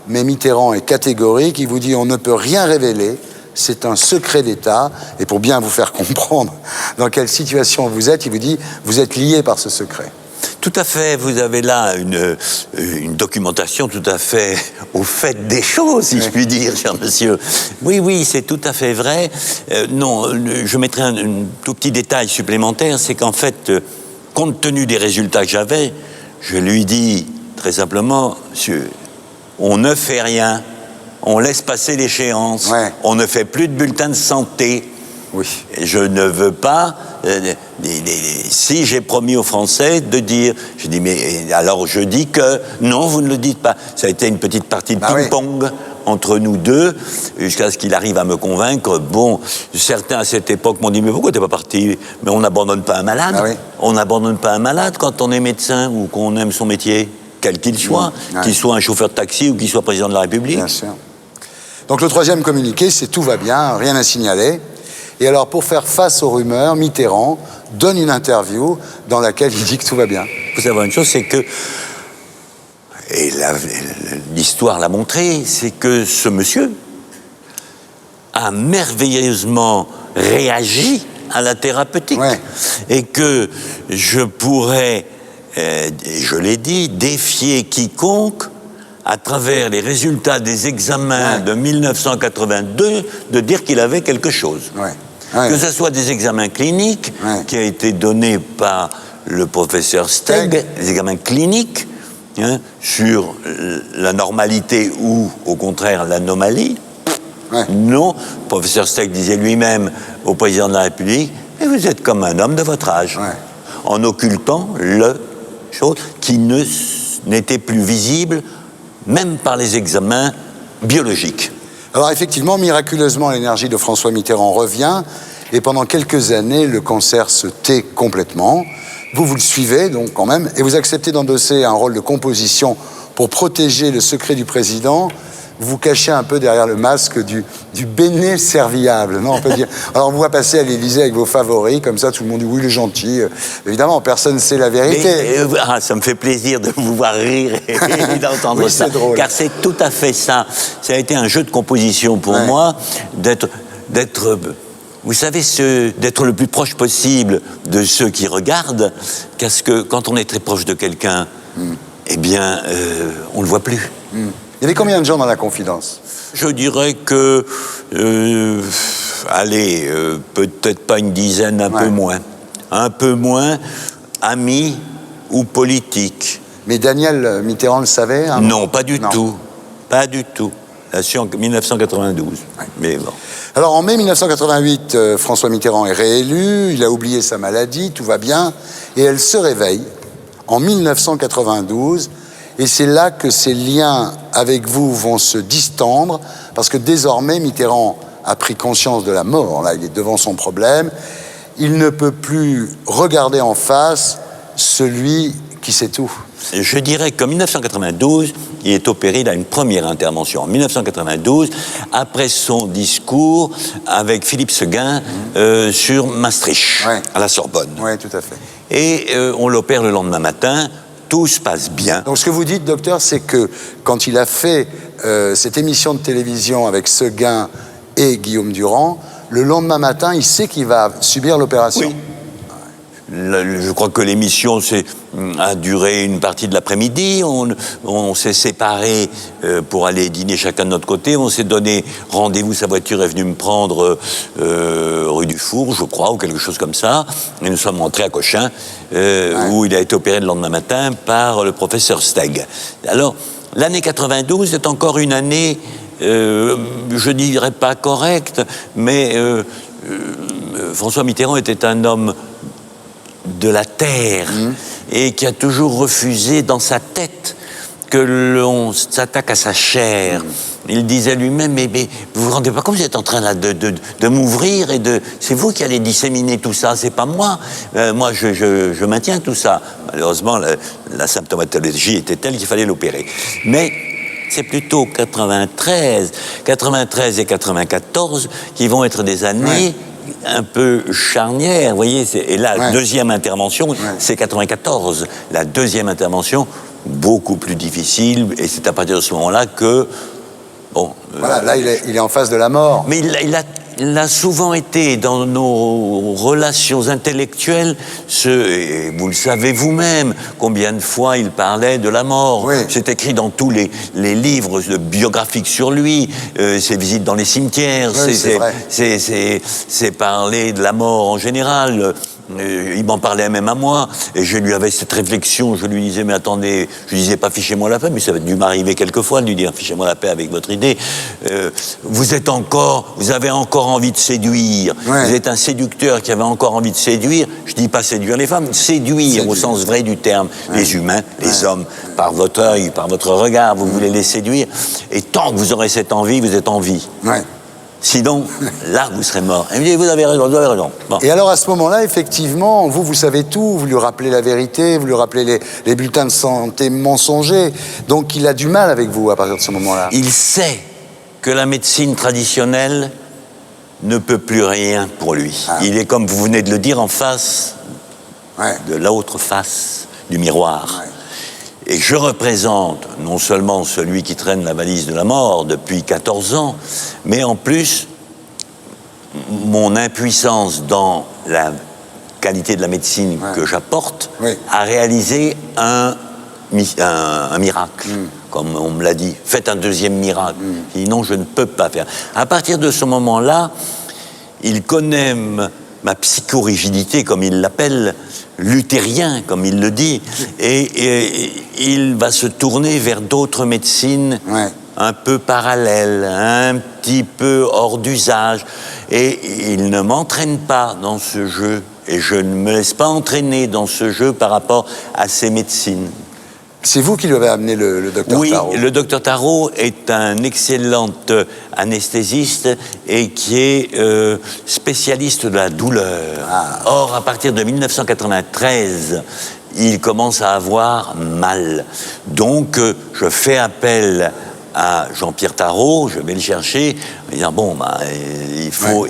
mais Mitterrand est catégorique, il vous dit on ne peut rien révéler, c'est un secret d'État, et pour bien vous faire comprendre dans quelle situation vous êtes, il vous dit vous êtes lié par ce secret. Tout à fait, vous avez là une documentation tout à fait au fait des choses, si je puis dire, cher monsieur. Oui, c'est tout à fait vrai. Non, je mettrai un tout petit détail supplémentaire, c'est qu'en fait, compte tenu des résultats que j'avais, je lui dis très simplement, monsieur, on ne fait rien, on laisse passer l'échéance, on ne fait plus de bulletins de santé. Oui. Je ne veux pas, si j'ai promis aux Français de dire, je dis, mais alors je dis que non, vous ne le dites pas. Ça a été une petite partie de ping-pong entre nous deux, jusqu'à ce qu'il arrive à me convaincre. Bon, certains à cette époque m'ont dit, mais pourquoi t'es pas parti? Mais on n'abandonne pas un malade. On n'abandonne pas un malade quand on est médecin ou qu'on aime son métier, quel qu'il soit, qu'il soit un chauffeur de taxi ou qu'il soit président de la République. Bien sûr. Donc le troisième communiqué, c'est tout va bien, rien à signaler. Et alors, pour faire face aux rumeurs, Mitterrand donne une interview dans laquelle il dit que tout va bien. Vous savez une chose, c'est que, et l'histoire l'a montré, c'est que ce monsieur a merveilleusement réagi à la thérapeutique. Et que je pourrais, je l'ai dit, défier quiconque à travers les résultats des examens de 1982 de dire qu'il avait quelque chose. Que ce soit des examens cliniques qui a été donné par le professeur Steg, des examens cliniques sur la normalité ou au contraire l'anomalie. Non, le professeur Steg disait lui-même au président de la République, mais vous êtes comme un homme de votre âge, en occultant le chose qui n'était plus visible même par les examens biologiques. Alors effectivement, miraculeusement, l'énergie de François Mitterrand revient et pendant quelques années, le cancer se tait complètement. Vous le suivez donc quand même et vous acceptez d'endosser un rôle de composition pour protéger le secret du président. Vous cachez un peu derrière le masque du béné serviable, non, on peut dire. Alors on vous voit passer à l'Élysée avec vos favoris, comme ça tout le monde dit oui, il est gentil. Évidemment, personne ne sait la vérité. Mais, ça me fait plaisir de vous voir rire et d'entendre ça, drôle. Car c'est tout à fait ça. Ça a été un jeu de composition pour moi, d'être, vous savez, d'être le plus proche possible de ceux qui regardent, parce que quand on est très proche de quelqu'un, eh bien, on le voit plus. Il y avait combien de gens dans la confidence? Je dirais que, peut-être pas une dizaine, un peu moins. Un peu moins, amis ou politiques. Mais Daniel Mitterrand le savait? Non, pas du tout. Pas du tout. Là, c'est en 1992. Mais bon. Alors, en mai 1988, François Mitterrand est réélu, il a oublié sa maladie, tout va bien, et elle se réveille en 1992. Et c'est là que ses liens avec vous vont se distendre, parce que désormais, Mitterrand a pris conscience de la mort. Là, il est devant son problème. Il ne peut plus regarder en face celui qui sait tout. Je dirais qu'en 1992, il est opéré dans une première intervention. En 1992, après son discours avec Philippe Séguin sur Maastricht, à la Sorbonne. Oui, tout à fait. Et on l'opère le lendemain matin. Tout se passe bien. Donc ce que vous dites, docteur, c'est que quand il a fait cette émission de télévision avec Séguin et Guillaume Durand, le lendemain matin, il sait qu'il va subir l'opération. Oui. Je crois que l'émission a duré une partie de l'après-midi. On s'est séparés pour aller dîner chacun de notre côté. On s'est donné rendez-vous. Sa voiture est venue me prendre rue du Four, je crois, ou quelque chose comme ça. Et nous sommes rentrés à Cochin, où il a été opéré le lendemain matin par le professeur Steg. Alors, l'année 92 est encore une année, je ne dirais pas correcte, mais François Mitterrand était un homme de la terre et qui a toujours refusé dans sa tête que l'on s'attaque à sa chair. Il disait lui-même, mais vous vous rendez pas compte, vous êtes en train là, de m'ouvrir et c'est vous qui allez disséminer tout ça, c'est pas moi. Moi, je maintiens tout ça. Malheureusement, la symptomatologie était telle qu'il fallait l'opérer. Mais c'est plutôt 93 et 94 qui vont être des années un peu charnière, vous voyez, et là, deuxième intervention, c'est 94. La deuxième intervention, beaucoup plus difficile, et c'est à partir de ce moment-là que... Bon, voilà, là, il est en face de la mort. Mais il a souvent été dans nos relations intellectuelles, et vous le savez vous-même, combien de fois il parlait de la mort. Oui. C'est écrit dans tous les livres biographiques sur lui, ses visites dans les cimetières, Oui, c'est parler de la mort en général. Il m'en parlait même à moi, et je lui avais cette réflexion, je lui disais, mais attendez, je lui disais pas fichez-moi la paix, mais ça a dû m'arriver quelquefois de lui dire, fichez-moi la paix avec votre idée. Vous avez encore envie de séduire, ouais. Vous êtes un séducteur qui avait encore envie de séduire, je dis pas séduire les femmes, séduire au sens vrai du terme, ouais. Les humains, les hommes, par votre œil, par votre regard, vous voulez les séduire, et tant que vous aurez cette envie, vous êtes en vie. Ouais. Sinon, là, vous serez mort. Et il me dit, vous avez raison, vous avez raison. Bon. Et alors, à ce moment-là, effectivement, vous savez tout, vous lui rappelez la vérité, vous lui rappelez les bulletins de santé mensongers. Donc, il a du mal avec vous à partir de ce moment-là. Il sait que la médecine traditionnelle ne peut plus rien pour lui. Ah. Il est, comme vous venez de le dire, en face de l'autre face du miroir. Ouais. Et je représente non seulement celui qui traîne la valise de la mort depuis 14 ans, mais en plus, mon impuissance dans la qualité de la médecine que j'apporte a réalisé un miracle. Comme on me l'a dit, faites un deuxième miracle. Sinon, je ne peux pas faire. À partir de ce moment-là, il connaît ma psychorigidité, comme il l'appelle, luthérien, comme il le dit, et il va se tourner vers d'autres médecines un peu parallèles, un petit peu hors d'usage, et il ne m'entraîne pas dans ce jeu, et je ne me laisse pas entraîner dans ce jeu par rapport à ces médecines. C'est vous qui lui avez amené le docteur Tarot. Oui, le docteur Tarot est un excellent anesthésiste et qui est spécialiste de la douleur. Ah. Or, à partir de 1993, il commence à avoir mal. Donc, je fais appel à Jean-Pierre Tarot, je vais le chercher, en disant bon,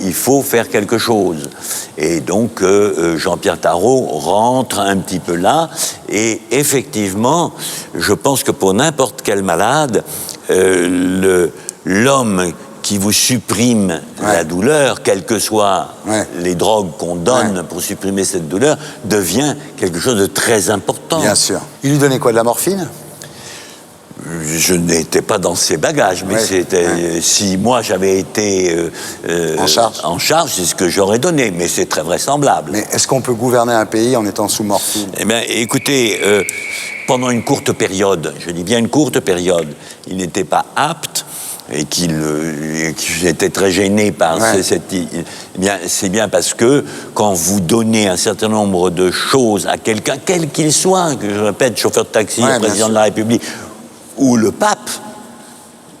il faut faire quelque chose. Et donc Jean-Pierre Tarot rentre un petit peu là, et effectivement, je pense que pour n'importe quel malade, l'homme qui vous supprime la douleur, quelles que soient les drogues qu'on donne pour supprimer cette douleur, devient quelque chose de très important. Bien sûr. Il lui donnait quoi, de la morphine ? Je n'étais pas dans ses bagages, mais si moi j'avais été en charge, c'est ce que j'aurais donné, mais c'est très vraisemblable. Mais est-ce qu'on peut gouverner un pays en étant sous morphine ? Eh bien, écoutez, pendant une courte période, je dis bien une courte période, il n'était pas apte, et qu'il était très gêné par c'est bien parce que quand vous donnez un certain nombre de choses à quelqu'un, quel qu'il soit, que je répète, chauffeur de taxi, président de la République, ou le pape,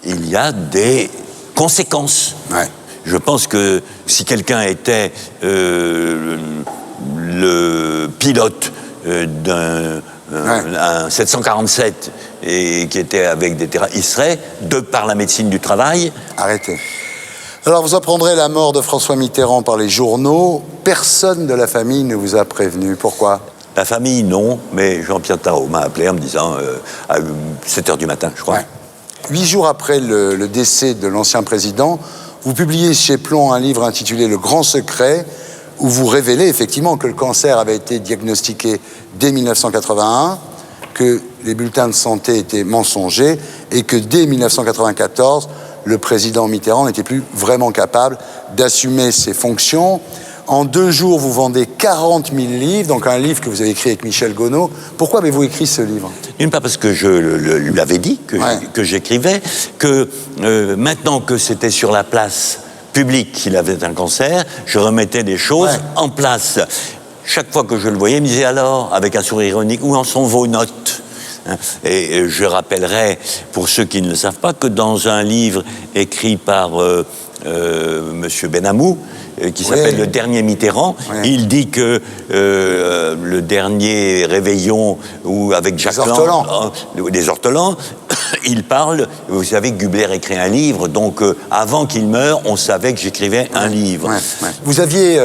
il y a des conséquences. Je pense que si quelqu'un était le pilote d'un 747 et qui était avec des terrains, il serait, de par la médecine du travail... Arrêtez. Alors, vous apprendrez la mort de François Mitterrand par les journaux. Personne de la famille ne vous a prévenu. Pourquoi ? La famille, non, mais Jean-Pierre Tarot m'a appelé en me disant à 7h du matin, je crois. 8 jours après le décès de l'ancien président, vous publiez chez Plomb un livre intitulé « Le Grand Secret » où vous révélez effectivement que le cancer avait été diagnostiqué dès 1981, que les bulletins de santé étaient mensongers et que dès 1994, le président Mitterrand n'était plus vraiment capable d'assumer ses fonctions. En 2 jours, vous vendez 40 000 livres, donc un livre que vous avez écrit avec Michel Gonod. Pourquoi avez-vous écrit ce livre ? D'une part parce que je lui avais dit que j'écrivais, que maintenant que c'était sur la place publique qu'il avait un cancer, je remettais des choses en place. Chaque fois que je le voyais, il me disait alors, avec un sourire ironique, où en sont vos notes ? Et je rappellerai, pour ceux qui ne le savent pas, que dans un livre écrit par Monsieur Benamou, qui s'appelle Le Dernier Mitterrand, il dit que le dernier réveillon où avec Jacques Lang, des ortolans, il parle, vous savez que Gubler écrit un livre, donc avant qu'il meure, on savait que j'écrivais un livre. Vous aviez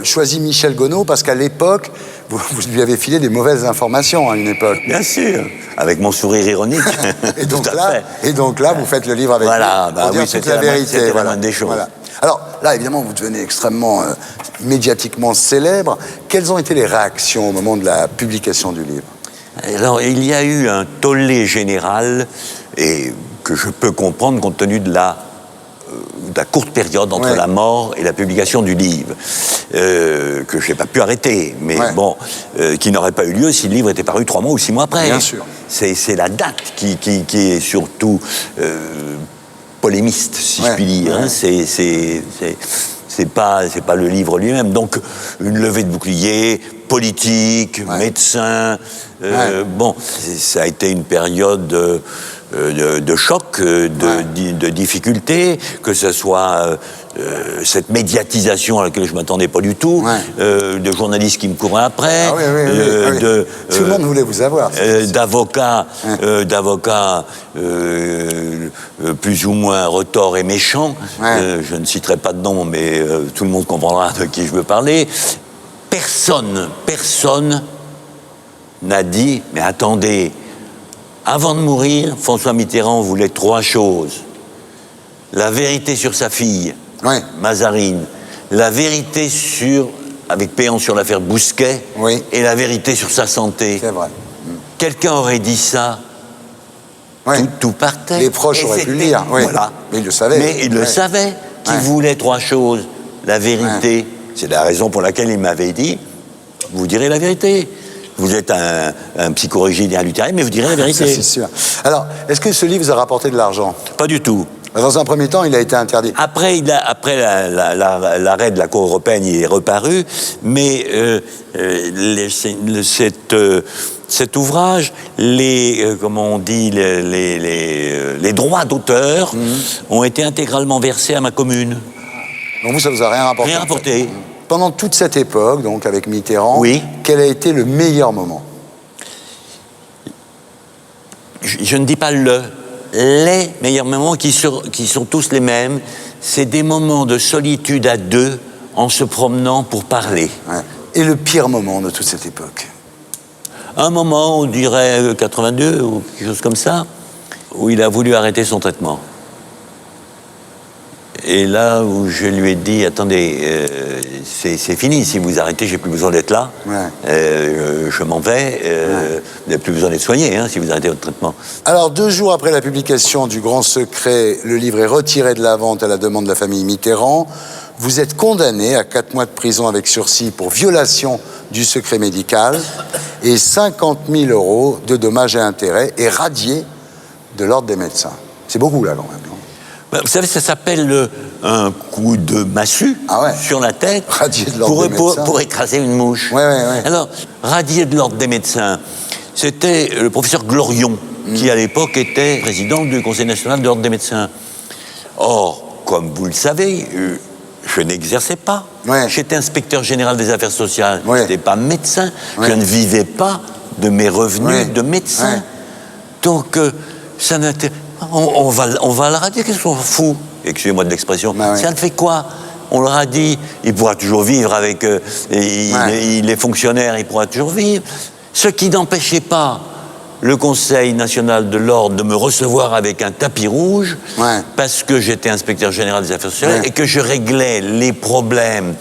choisi Michel Gonod parce qu'à l'époque, vous lui avez filé des mauvaises informations à une époque. Bien sûr, avec mon sourire ironique. Et donc, Tout à là, fait. et donc là, vous faites le livre avec Voilà, lui bah pour dire oui, toute c'était la la vérité. c'était la Voilà. moindre des choses. Voilà. Alors là, évidemment, vous devenez extrêmement médiatiquement célèbre. Quelles ont été les réactions au moment de la publication du livre? Alors, il y a eu un tollé général, et que je peux comprendre compte tenu de la courte période entre Ouais. la mort et la publication du livre, que je n'ai pas pu arrêter, mais Ouais. bon, qui n'aurait pas eu lieu si le livre était paru 3 mois ou 6 mois après. Bien sûr. C'est la date qui est surtout polémiste, si Ouais. je puis dire. Ouais. Hein. C'est pas le livre lui-même. Donc, une levée de bouclier politique, Ouais. médecin. Ouais. Bon, ça a été une période de choc, de difficulté, que ce soit cette médiatisation à laquelle je ne m'attendais pas du tout, Ouais. de journalistes qui me couraient après, Ah oui, oui, oui, oui. de Tout le monde voulait vous avoir. d'avocats plus ou moins retors et méchants. Ouais. Je ne citerai pas de nom, mais tout le monde comprendra de qui je veux parler. Personne n'a dit, mais attendez, avant de mourir, François Mitterrand voulait 3 choses. La vérité sur sa fille, Ouais. Mazarine, la vérité avec Péan sur l'affaire Bousquet, Oui. et la vérité sur sa santé. C'est vrai. Quelqu'un aurait dit ça, Ouais. tout partait. Les proches Et auraient pu le c'était- lire. Oui. Voilà. Mais ils le savaient. Mais il le Ouais. savait qu'il Ouais. voulait 3 choses. La vérité, c'est la raison pour laquelle il m'avait dit, vous direz la vérité. Vous êtes un psychorigidien luthérien, mais vous direz la Ça, vérité. c'est sûr. Alors, est-ce que ce livre vous a rapporté de l'argent? Pas du tout. Dans un premier temps, il a été interdit. Après l'arrêt de la Cour européenne, il est reparu, mais cet ouvrage, comment on dit, les droits d'auteur ont été intégralement versés à ma commune. Donc vous, ça vous a rien rapporté? Rien rapporté. Pendant toute cette époque, donc avec Mitterrand, Oui. quel a été le meilleur moment? Je ne dis pas les meilleurs moments qui sont tous les mêmes. C'est des moments de solitude à 2 en se promenant pour parler. Ouais. Et le pire moment de toute cette époque? Un moment, on dirait 82 ou quelque chose comme ça, où il a voulu arrêter son traitement. Et là où je lui ai dit, attendez, c'est fini, si vous arrêtez, j'ai plus besoin d'être là. Ouais. Je m'en vais, vous n'avez plus besoin d'être soigné si vous arrêtez votre traitement. Alors, 2 jours après la publication du Grand Secret, le livre est retiré de la vente à la demande de la famille Mitterrand. Vous êtes condamné à 4 mois de prison avec sursis pour violation du secret médical et 50 000 € de dommages et intérêts et radié de l'ordre des médecins. C'est beaucoup, là, quand même. Non? Vous savez, ça s'appelle un coup de massue sur la tête Radié de l'ordre des médecins. pour écraser une mouche. Ouais. Alors, radié de l'ordre des médecins, c'était le professeur Glorion, qui à l'époque était président du Conseil national de l'ordre des médecins. Or, comme vous le savez, je n'exerçais pas. Ouais. J'étais inspecteur général des affaires sociales. Ouais. Je n'étais pas médecin. Ouais. Je ne vivais pas de mes revenus Ouais. de médecin. Ouais. Donc, ça n'était... On va le radier, qu'est-ce qu'on fout? Excusez-moi de l'expression. Bah ouais. Ça ne fait quoi? On le radie, il pourra toujours vivre avec... il est fonctionnaire, il pourra toujours vivre. Ce qui n'empêchait pas le Conseil national de l'ordre de me recevoir avec un tapis rouge, parce que j'étais inspecteur général des affaires sociales et que je réglais les problèmes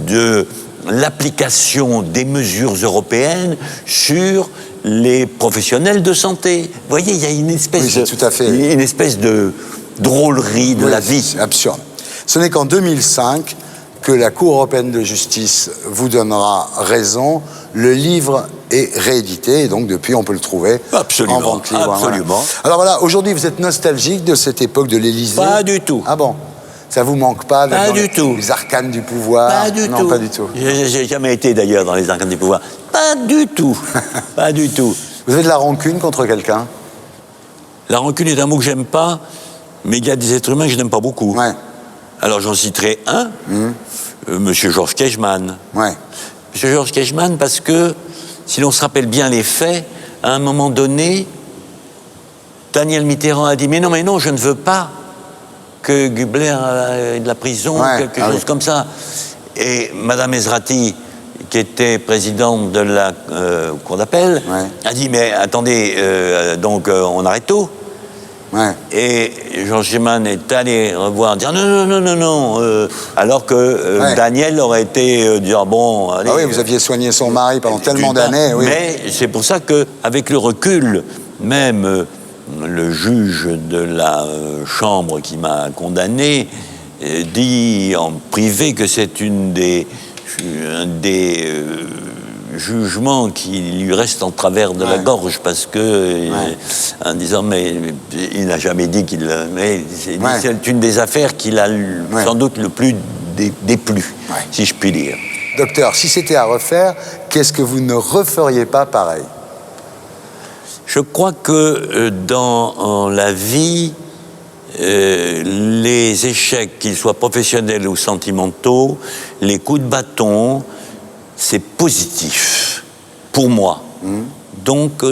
de l'application des mesures européennes sur les professionnels de santé. Vous voyez, il y a une espèce, une espèce de drôlerie de la vie. C'est absurde. Ce n'est qu'en 2005 que la Cour européenne de justice vous donnera raison. Le livre est réédité et donc depuis on peut le trouver en vente libre. Absolument. Voilà. Alors voilà, aujourd'hui vous êtes nostalgique de cette époque de l'Élysée? Pas du tout. Ah bon? Ça vous manque pas d'être dans les arcanes du pouvoir? Pas du tout. Pas du tout. J'ai jamais été d'ailleurs dans les arcanes du pouvoir. Pas du tout. Pas du tout. Vous avez de la rancune contre quelqu'un? La rancune est un mot que j'aime pas, mais il y a des êtres humains que je n'aime pas beaucoup. Alors j'en citerai un, Monsieur Georges Kejman. Monsieur Georges Kejman, parce que, si l'on se rappelle bien les faits, à un moment donné, Daniel Mitterrand a dit « Mais non, je ne veux pas que Gubler ait de la prison, quelque chose comme ça. » Et Madame Ezrati, qui était président de la cour d'appel, a dit mais attendez, on arrête tout. Ouais. Et Georges Schumann est allé revoir, dire non, alors que Daniel aurait été dire bon, allez. Ah oui, vous aviez soigné son mari pendant tellement d'années. Oui. Mais c'est pour ça qu'avec le recul, même le juge de la chambre qui m'a condamné dit en privé que c'est un des jugements qui lui reste en travers de la gorge, parce que en disant mais il n'a jamais dit qu'il mais c'est une des affaires qu'il a sans doute le plus déplu, si je puis dire. Docteur, si c'était à refaire, qu'est-ce que vous ne referiez pas pareil? Je crois que dans la vie, les échecs, qu'ils soient professionnels ou sentimentaux, les coups de bâton, c'est positif pour moi. Donc,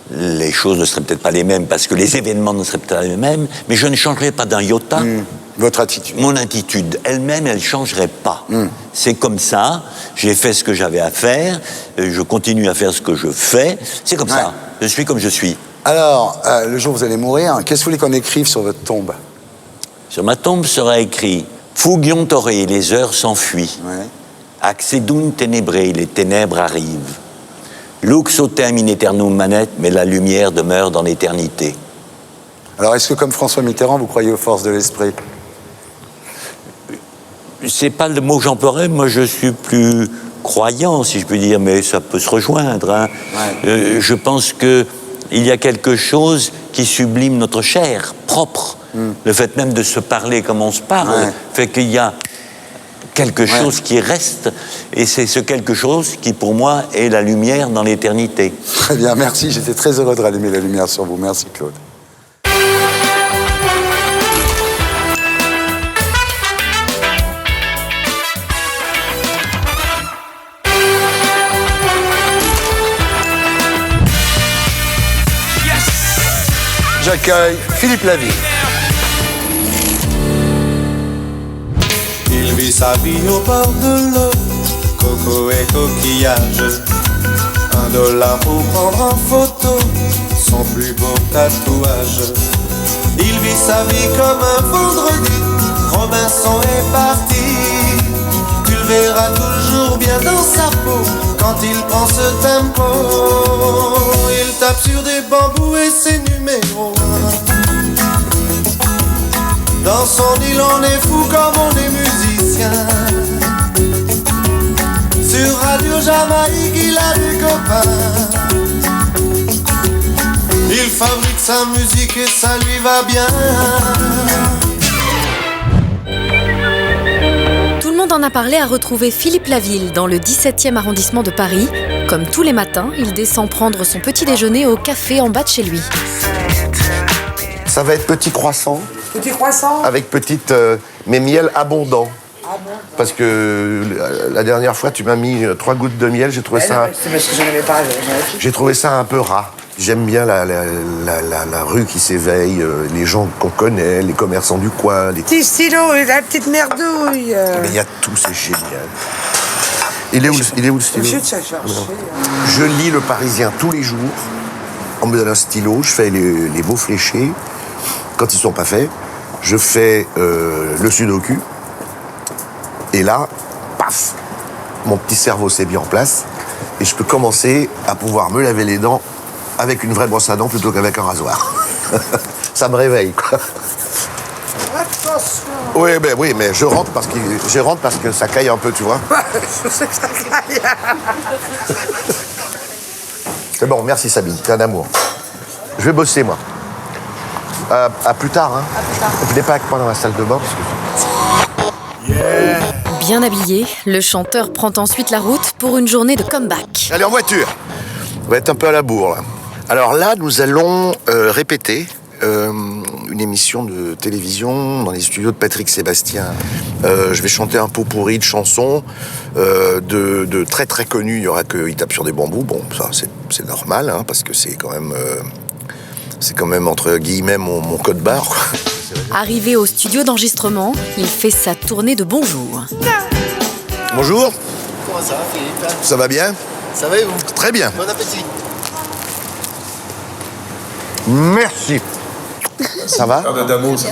les choses ne seraient peut-être pas les mêmes parce que les événements ne seraient peut-être pas les mêmes, mais je ne changerais pas d'un iota. Votre attitude. Mon attitude elle-même, elle ne changerait pas. C'est comme ça, j'ai fait ce que j'avais à faire, je continue à faire ce que je fais, c'est comme ça, je suis comme je suis. Alors, le jour où vous allez mourir, qu'est-ce que vous voulez qu'on écrive sur votre tombe? Sur ma tombe sera écrit « Fugion toré, les heures s'enfuient. Accedun tenebrae, les ténèbres arrivent. Lux autem in aeternum manet, mais la lumière demeure dans l'éternité. » Alors, est-ce que comme François Mitterrand, vous croyez aux forces de l'esprit? C'est pas le mot que j'emploierais, moi je suis plus croyant, si je peux dire, mais ça peut se rejoindre. Je pense que il y a quelque chose qui sublime notre chair propre. Le fait même de se parler comme on se parle fait qu'il y a quelque chose qui reste, et c'est ce quelque chose qui, pour moi, est la lumière dans l'éternité. Très bien, merci. J'étais très heureux de rallumer la lumière sur vous. Merci, Claude. J'accueille Philippe Laville. Il vit sa vie au bord de l'eau, coco et coquillage. $1 pour prendre en photo son plus beau tatouage. Il vit sa vie comme un vendredi, Robinson est parti. Tu le verras toujours bien dans sa peau quand il prend ce tempo. Il tape sur des bambous et ses numéros. Dans son île on est fou comme on est musicien. Sur Radio Jamaïque il a des copains. Il fabrique sa musique et ça lui va bien. Tout le monde en a parlé à retrouver Philippe Laville dans le 17e arrondissement de Paris. Comme tous les matins, il descend prendre son petit déjeuner au café en bas de chez lui. Ça va être petit croissant. Petit croissant avec petite mais miel abondant. Ah bon? Parce que la dernière fois tu m'as mis 3 gouttes de miel, j'ai trouvé ça. C'est parce que j'en avais pas. J'ai trouvé ça un peu ras. J'aime bien la rue qui s'éveille, les gens qu'on connaît, les commerçants du coin. Les petits stylos, la petite merdouille. Mais il y a tout, c'est génial. Il est où le stylo? Je lis Le Parisien tous les jours. On me donne un stylo, je fais les mots fléchés. Quand ils sont pas faits, je fais le sudoku. Et là, paf, mon petit cerveau s'est mis en place. Et je peux commencer à pouvoir me laver les dents avec une vraie brosse à dents plutôt qu'avec un rasoir. Ça me réveille, quoi. Attention. Oui, mais je rentre parce que ça caille un peu, tu vois. Je sais que ça caille. C'est bon, merci Sabine, t'es un amour. Je vais bosser, moi. À plus tard, hein. À plus tard. Venez pas avec moi dans la salle de bain, parce que... Bien habillé, le chanteur prend ensuite la route pour une journée de comeback. Allez, en voiture. On va être un peu à la bourre, là. Alors là, nous allons répéter une émission de télévision dans les studios de Patrick Sébastien. Je vais chanter un pot pourri de chansons de très très connus. Il y aura que Il tape sur des bambous. Bon, ça c'est normal, hein, parce que c'est quand même entre guillemets mon code barre, quoi. Arrivé au studio d'enregistrement, il fait sa tournée de bonjour. Bonjour. comment ça va, Philippe? Ça va bien? Ça va et vous? Très bien. Bon appétit. Merci. Ça va?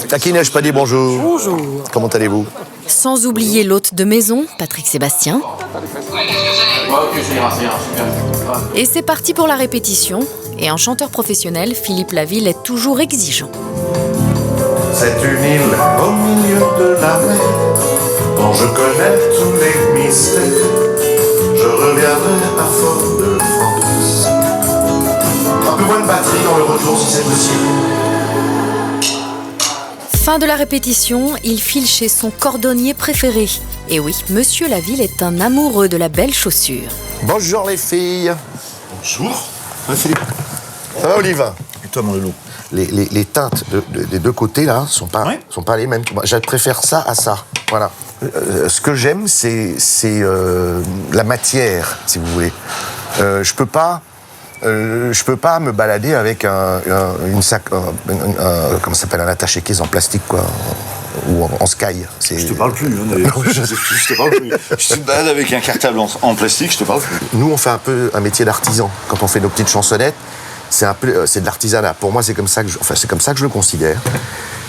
Taquinage, je pas dit bonjour. Bonjour. Comment allez-vous? Sans oublier l'hôte de maison, Patrick Sébastien. Et c'est parti pour la répétition. Et en chanteur professionnel, Philippe Laville est toujours exigeant. C'est une île au milieu de la mer dont je connais tous les mystères. Je reviendrai à Fort-de-France. Un peu moins de batterie dans le retour si c'est possible. Fin de la répétition, il file chez son cordonnier préféré. Et oui, Monsieur Laville est un amoureux de la belle chaussure. Bonjour les filles. Bonjour. Ça va, Philippe? Ça va, Olive? Et toi, mon loulou? Les teintes des deux côtés, là, sont pas les mêmes. Moi, je préfère ça à ça. Voilà. Ce que j'aime, c'est la matière, si vous voulez. Je peux pas me balader avec une sac, comment ça s'appelle, un attaché-caisse en plastique, quoi, ou en sky. Je te parle plus, hein, d'ailleurs. Je te parle plus. Je te balade avec un cartable en plastique, je te parle plus. Nous, on fait un peu un métier d'artisan. Quand on fait nos petites chansonnettes, c'est de l'artisanat. Pour moi, c'est comme ça que je le considère.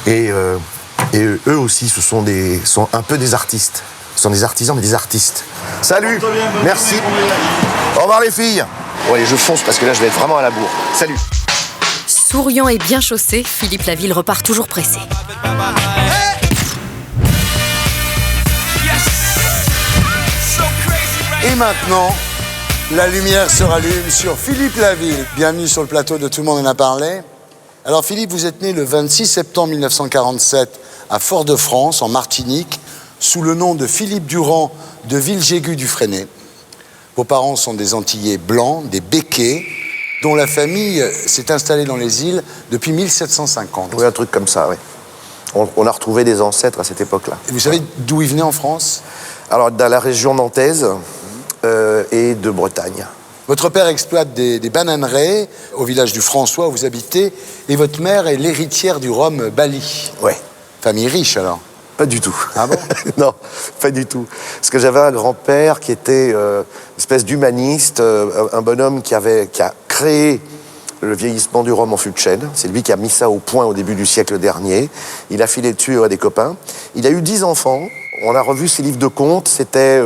Et eux aussi, sont un peu des artistes. Ce sont des artisans, mais des artistes. Salut, merci. Au revoir les filles. Bon, allez, je fonce parce que là, je vais être vraiment à la bourre. Salut. Souriant et bien chaussé, Philippe Laville repart toujours pressé. Et maintenant, la lumière se rallume sur Philippe Laville. Bienvenue sur le plateau de Tout le monde en a parlé. Alors Philippe, vous êtes né le 26 septembre 1947 à Fort-de-France, en Martinique, sous le nom de Philippe Durand de Villegégu-du-Fresnay. Vos parents sont des Antillais blancs, des Béquets, dont la famille s'est installée dans les îles depuis 1750. Oui, un truc comme ça, oui. On a retrouvé des ancêtres à cette époque-là. Et vous savez d'où ils venaient en France? Alors, dans la région nantaise et de Bretagne. Votre père exploite des bananeraies au village du François où vous habitez, et votre mère est l'héritière du rhum Bali. Ouais. Famille riche, alors? Pas du tout. Ah bon? Non, pas du tout. Parce que j'avais un grand-père qui était une espèce d'humaniste, un bonhomme qui a créé le vieillissement du rhum en fût de chêne. C'est lui qui a mis ça au point au début du siècle dernier. Il a filé dessus à des copains. Il a eu 10 enfants. On a revu ses livres de contes. C'était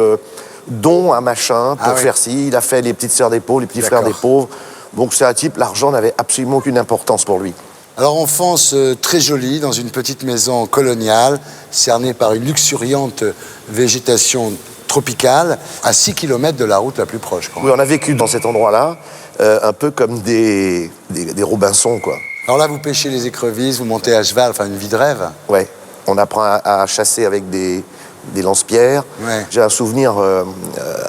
don à machin pour faire ci. Il a fait les petites sœurs des pauvres, les petits frères des pauvres. Donc c'est un type, l'argent n'avait absolument aucune importance pour lui. Alors, enfance très jolie, dans une petite maison coloniale, cernée par une luxuriante végétation tropicale, à 6 km de la route la plus proche. Oui, on a vécu dans cet endroit-là, un peu comme des Robinson, quoi. Alors là, vous pêchez les écrevisses, vous montez à cheval, enfin une vie de rêve. Ouais, on apprend à chasser avec des lance-pierres. Ouais. J'ai un souvenir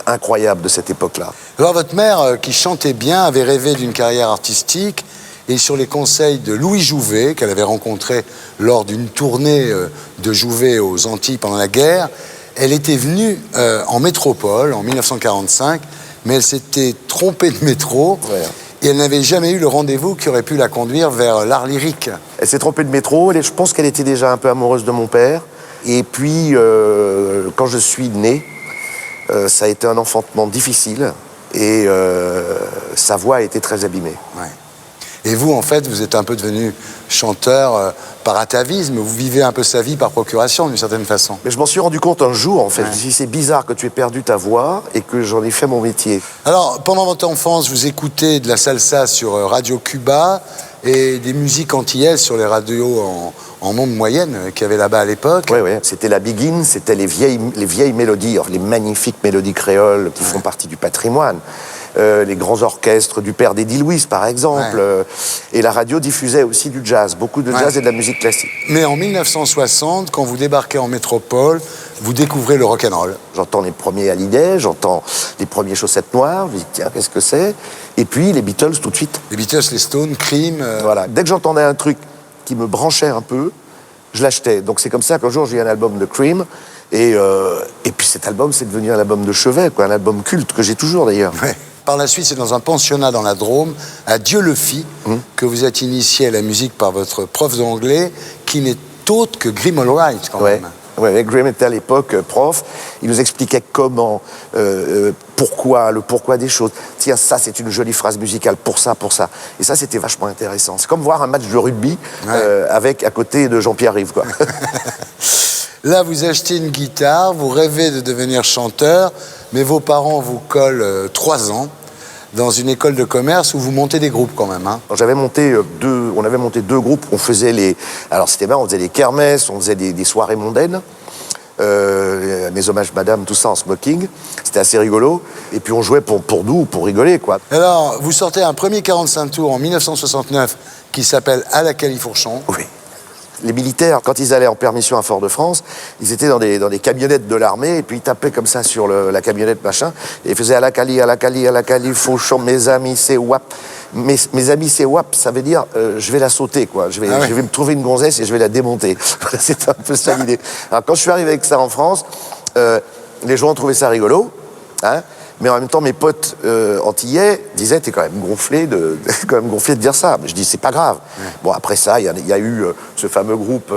incroyable de cette époque-là. Alors, votre mère, qui chantait bien, avait rêvé d'une carrière artistique. Et sur les conseils de Louis Jouvet, qu'elle avait rencontré lors d'une tournée de Jouvet aux Antilles pendant la guerre, elle était venue en métropole en 1945, mais elle s'était trompée de métro et elle n'avait jamais eu le rendez-vous qui aurait pu la conduire vers l'art lyrique. Elle s'est trompée de métro, je pense qu'elle était déjà un peu amoureuse de mon père. Et puis, quand je suis né, ça a été un enfantement difficile et sa voix a été très abîmée. Ouais. Et vous, en fait, vous êtes un peu devenu chanteur par atavisme. Vous vivez un peu sa vie par procuration, d'une certaine façon. Mais je m'en suis rendu compte un jour, en fait. Je me suis dit, c'est bizarre que tu aies perdu ta voix et que j'en ai fait mon métier. Alors, pendant votre enfance, vous écoutez de la salsa sur Radio Cuba et des musiques antillaises sur les radios en ondes moyennes qu'il y avait là-bas à l'époque. Oui, oui. C'était la Begin, c'était les vieilles mélodies, les magnifiques mélodies créoles qui font partie du patrimoine. Les grands orchestres du père d'Eddie Louis, par exemple. Et la radio diffusait aussi du jazz, beaucoup de jazz et de la musique classique. Mais en 1960, quand vous débarquez en métropole, vous découvrez le rock'n'roll. J'entends les premiers Hallyday, j'entends les premiers Chaussettes Noires, je me dis tiens, qu'est-ce que c'est? Et puis les Beatles tout de suite. Les Beatles, les Stones, Cream... Voilà, dès que j'entendais un truc qui me branchait un peu, je l'achetais. Donc c'est comme ça qu'un jour j'ai eu un album de Cream, et puis cet album c'est devenu un album de chevet, quoi, un album culte que j'ai toujours d'ailleurs. Ouais. Par la suite, c'est dans un pensionnat dans la Drôme, à Dieu-le-Fit, que vous êtes initié à la musique par votre prof d'anglais, qui n'est autre que Grim Allwright, quand même. Ouais, Graham était à l'époque prof. Il nous expliquait comment, pourquoi, le pourquoi des choses. Tiens, ça, c'est une jolie phrase musicale pour ça, pour ça. Et ça, c'était vachement intéressant. C'est comme voir un match de rugby avec à côté de Jean-Pierre Rive, quoi. Là, vous achetez une guitare, vous rêvez de devenir chanteur, mais vos parents vous collent 3 ans dans une école de commerce où vous montez des groupes quand même. Hein. On avait monté 2 groupes. On faisait alors c'était marrant, on faisait des kermesses, on faisait des soirées mondaines. Mes hommages madame, tout ça en smoking. C'était assez rigolo. Et puis on jouait pour nous, pour rigoler, quoi. Alors, vous sortez un premier 45 tours en 1969 qui s'appelle « À la Califourchon ». Oui. Les militaires, quand ils allaient en permission à Fort-de-France, ils étaient dans des camionnettes de l'armée, et puis ils tapaient comme ça sur la camionnette, machin, et ils faisaient à la Califourchon, mes amis, c'est WAP. Mes amis, c'est WAP, ça veut dire je vais la sauter, quoi. Je vais me trouver une gonzesse et je vais la démonter. C'était un peu ça l'idée. Alors quand je suis arrivé avec ça en France, les gens ont trouvé ça rigolo, hein. Mais en même temps, mes potes antillais disaient, t'es quand même gonflé de dire ça. Mais je dis, c'est pas grave. Ouais. Bon, après ça, il y a eu ce fameux groupe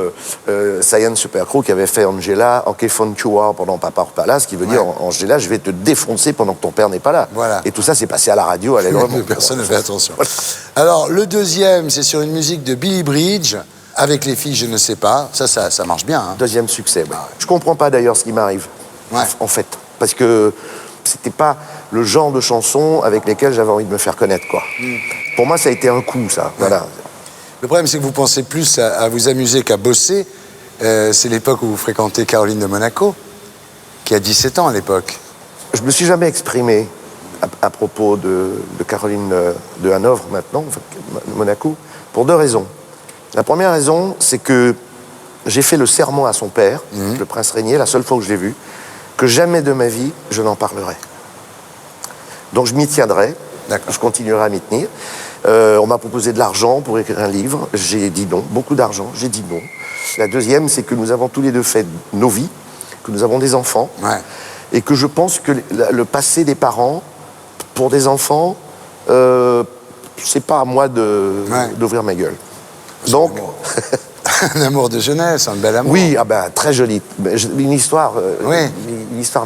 Science Super Crew qui avait fait Angela, Ankefon Chua pendant Papa Palace, qui veut dire, Angela, je vais te défoncer pendant que ton père n'est pas là. Voilà. Et tout ça, c'est passé à la radio, allègrement. Personne ne fait attention. Voilà. Alors, le deuxième, c'est sur une musique de Billy Bridge, avec les filles, je ne sais pas. Ça marche bien. Hein. Deuxième succès. Ouais. Je comprends pas d'ailleurs ce qui m'arrive, en fait. Parce que c'était pas le genre de chansons avec lesquelles j'avais envie de me faire connaître, quoi. Pour moi, ça a été un coup, ça. Voilà. Le problème, c'est que vous pensez plus à vous amuser qu'à bosser. C'est l'époque où vous fréquentez Caroline de Monaco, qui a 17 ans à l'époque. Je me suis jamais exprimé à propos de Caroline de Hanovre, maintenant, enfin, Monaco, pour 2 raisons. La première raison, c'est que j'ai fait le serment à son père, le prince Régnier, la seule fois où je l'ai vu, que jamais de ma vie, je n'en parlerai. Donc je m'y tiendrai, je continuerai à m'y tenir. On m'a proposé de l'argent pour écrire un livre, j'ai dit non, beaucoup d'argent, j'ai dit non. La deuxième, c'est que nous avons tous les deux fait nos vies, que nous avons des enfants, et que je pense que le passé des parents, pour des enfants, c'est pas à moi d'ouvrir ma gueule. Donc... Un amour de jeunesse, un bel amour. Oui, très joli. Une histoire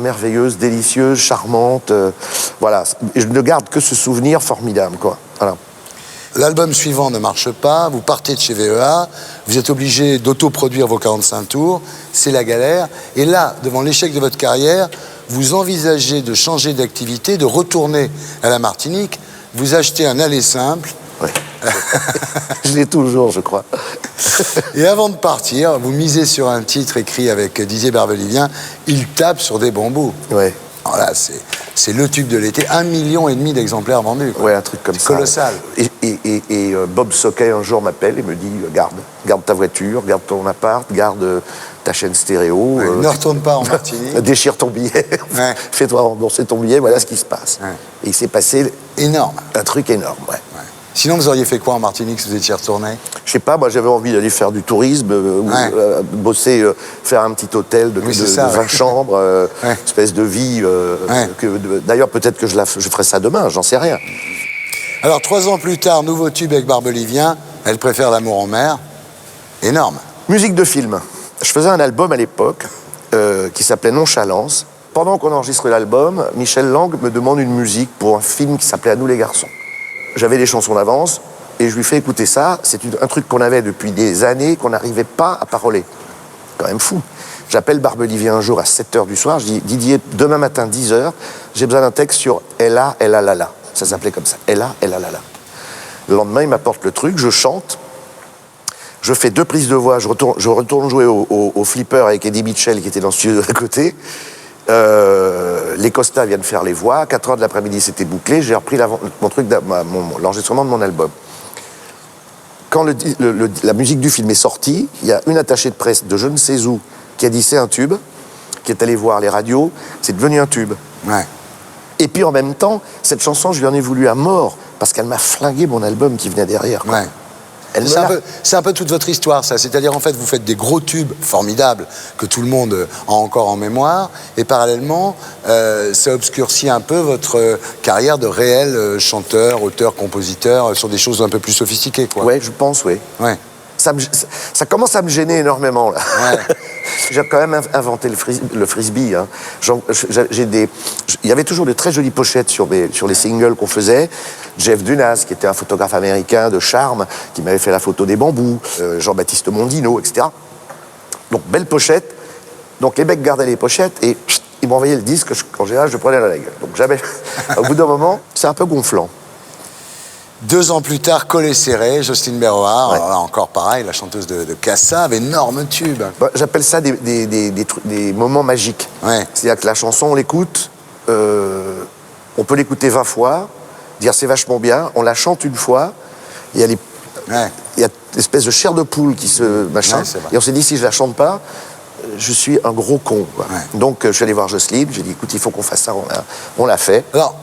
merveilleuse, délicieuse, charmante. Voilà. Je ne garde que ce souvenir formidable, quoi. Voilà. L'album suivant ne marche pas, vous partez de chez VEA, vous êtes obligé d'autoproduire vos 45 tours, c'est la galère. Et là, devant l'échec de votre carrière, vous envisagez de changer d'activité, de retourner à la Martinique, vous achetez un aller simple. Oui. Je l'ai toujours, je crois. Et avant de partir, vous misez sur un titre écrit avec Didier Barbelivien, Il tape sur des bambous. Ouais. Alors là, c'est le tube de l'été, 1,5 million d'exemplaires vendus. Ouais, un truc comme ça. Colossal. Et Bob Sockey un jour m'appelle et me dit garde ta voiture, garde ton appart, garde ta chaîne stéréo. Ne retourne pas en Martinique. Déchire ton billet, fais-toi rembourser ton billet, voilà ce qui se passe. Ouais. Et il s'est passé énorme. Un truc énorme, Sinon, vous auriez fait quoi en Martinique si vous étiez retourné? Je sais pas, moi j'avais envie d'aller faire du tourisme, bosser, faire un petit hôtel de 20 chambres, espèce de vie. D'ailleurs, peut-être que je ferai ça demain, j'en sais rien. Alors, 3 ans plus tard, nouveau tube avec Barbelivien, Elle préfère l'amour en mer. Énorme. Musique de film. Je faisais un album à l'époque qui s'appelait Nonchalance. Pendant qu'on enregistrait l'album, Michel Lang me demande une musique pour un film qui s'appelait À nous les garçons. J'avais les chansons d'avance et je lui fais écouter ça. C'est un truc qu'on avait depuis des années, qu'on n'arrivait pas à paroler. Quand même fou. J'appelle Barbelivien un jour à 7h du soir. Je dis, Didier, demain matin, 10h, j'ai besoin d'un texte sur Ella, Ella, Lala. Ça s'appelait comme ça. Ella, Ella, Lala. Le lendemain, il m'apporte le truc, je chante. Je fais 2 prises de voix. Je retourne jouer au flipper avec Eddie Mitchell qui était dans le studio à côté. Les Costa viennent faire les voix. 4h de l'après-midi, c'était bouclé. J'ai repris l'enregistrement de mon album. Quand la musique du film est sortie, il y a une attachée de presse de je ne sais où qui a dit c'est un tube, qui est allée voir les radios, c'est devenu un tube. Ouais. Et puis en même temps, cette chanson, je lui en ai voulu à mort parce qu'elle m'a flingué mon album qui venait derrière. Ouais. C'est un peu toute votre histoire, ça. C'est-à-dire, en fait, vous faites des gros tubes formidables que tout le monde a encore en mémoire, et parallèlement, ça obscurcit un peu votre carrière de réel chanteur, auteur, compositeur, sur des choses un peu plus sophistiquées, quoi. Ouais, je pense, oui. Ouais. ça commence à me gêner énormément, là. Ouais. J'ai quand même inventé le frisbee. Hein. Il y avait toujours de très jolies pochettes sur les singles qu'on faisait. Jeff Dunas, qui était un photographe américain de charme, qui m'avait fait la photo des bambous, Jean-Baptiste Mondino, etc. Donc, belle pochette. Donc, les mecs gardaient les pochettes et ils m'envoyaient le disque. Quand j'ai je prenais la gueule. Donc, jamais. Au bout d'un moment, c'est un peu gonflant. 2 ans plus tard, Collet serré, Jocelyne Berroard, ouais. Alors là encore pareil, la chanteuse de Cassav, énorme tube. J'appelle ça des moments magiques. Ouais. C'est-à-dire que la chanson, on l'écoute, on peut l'écouter 20 fois, dire c'est vachement bien, on la chante une fois, il y a une espèce de chair de poule qui se machin, ouais, et on s'est dit si je la chante pas, je suis un gros con. Quoi. Ouais. Donc je suis allé voir Jocelyne, j'ai dit écoute, il faut qu'on fasse ça, on l'a fait. Alors,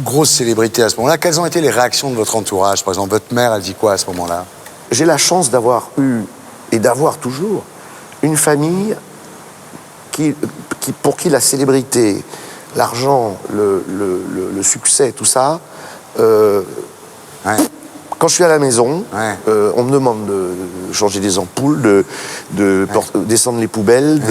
grosse célébrité à ce moment-là. Quelles ont été les réactions de votre entourage? Par exemple, votre mère, elle dit quoi à ce moment-là? J'ai la chance d'avoir eu, et d'avoir toujours, une famille pour qui la célébrité, l'argent, le succès, tout ça... Quand je suis à la maison, on me demande de changer des ampoules, de descendre les poubelles,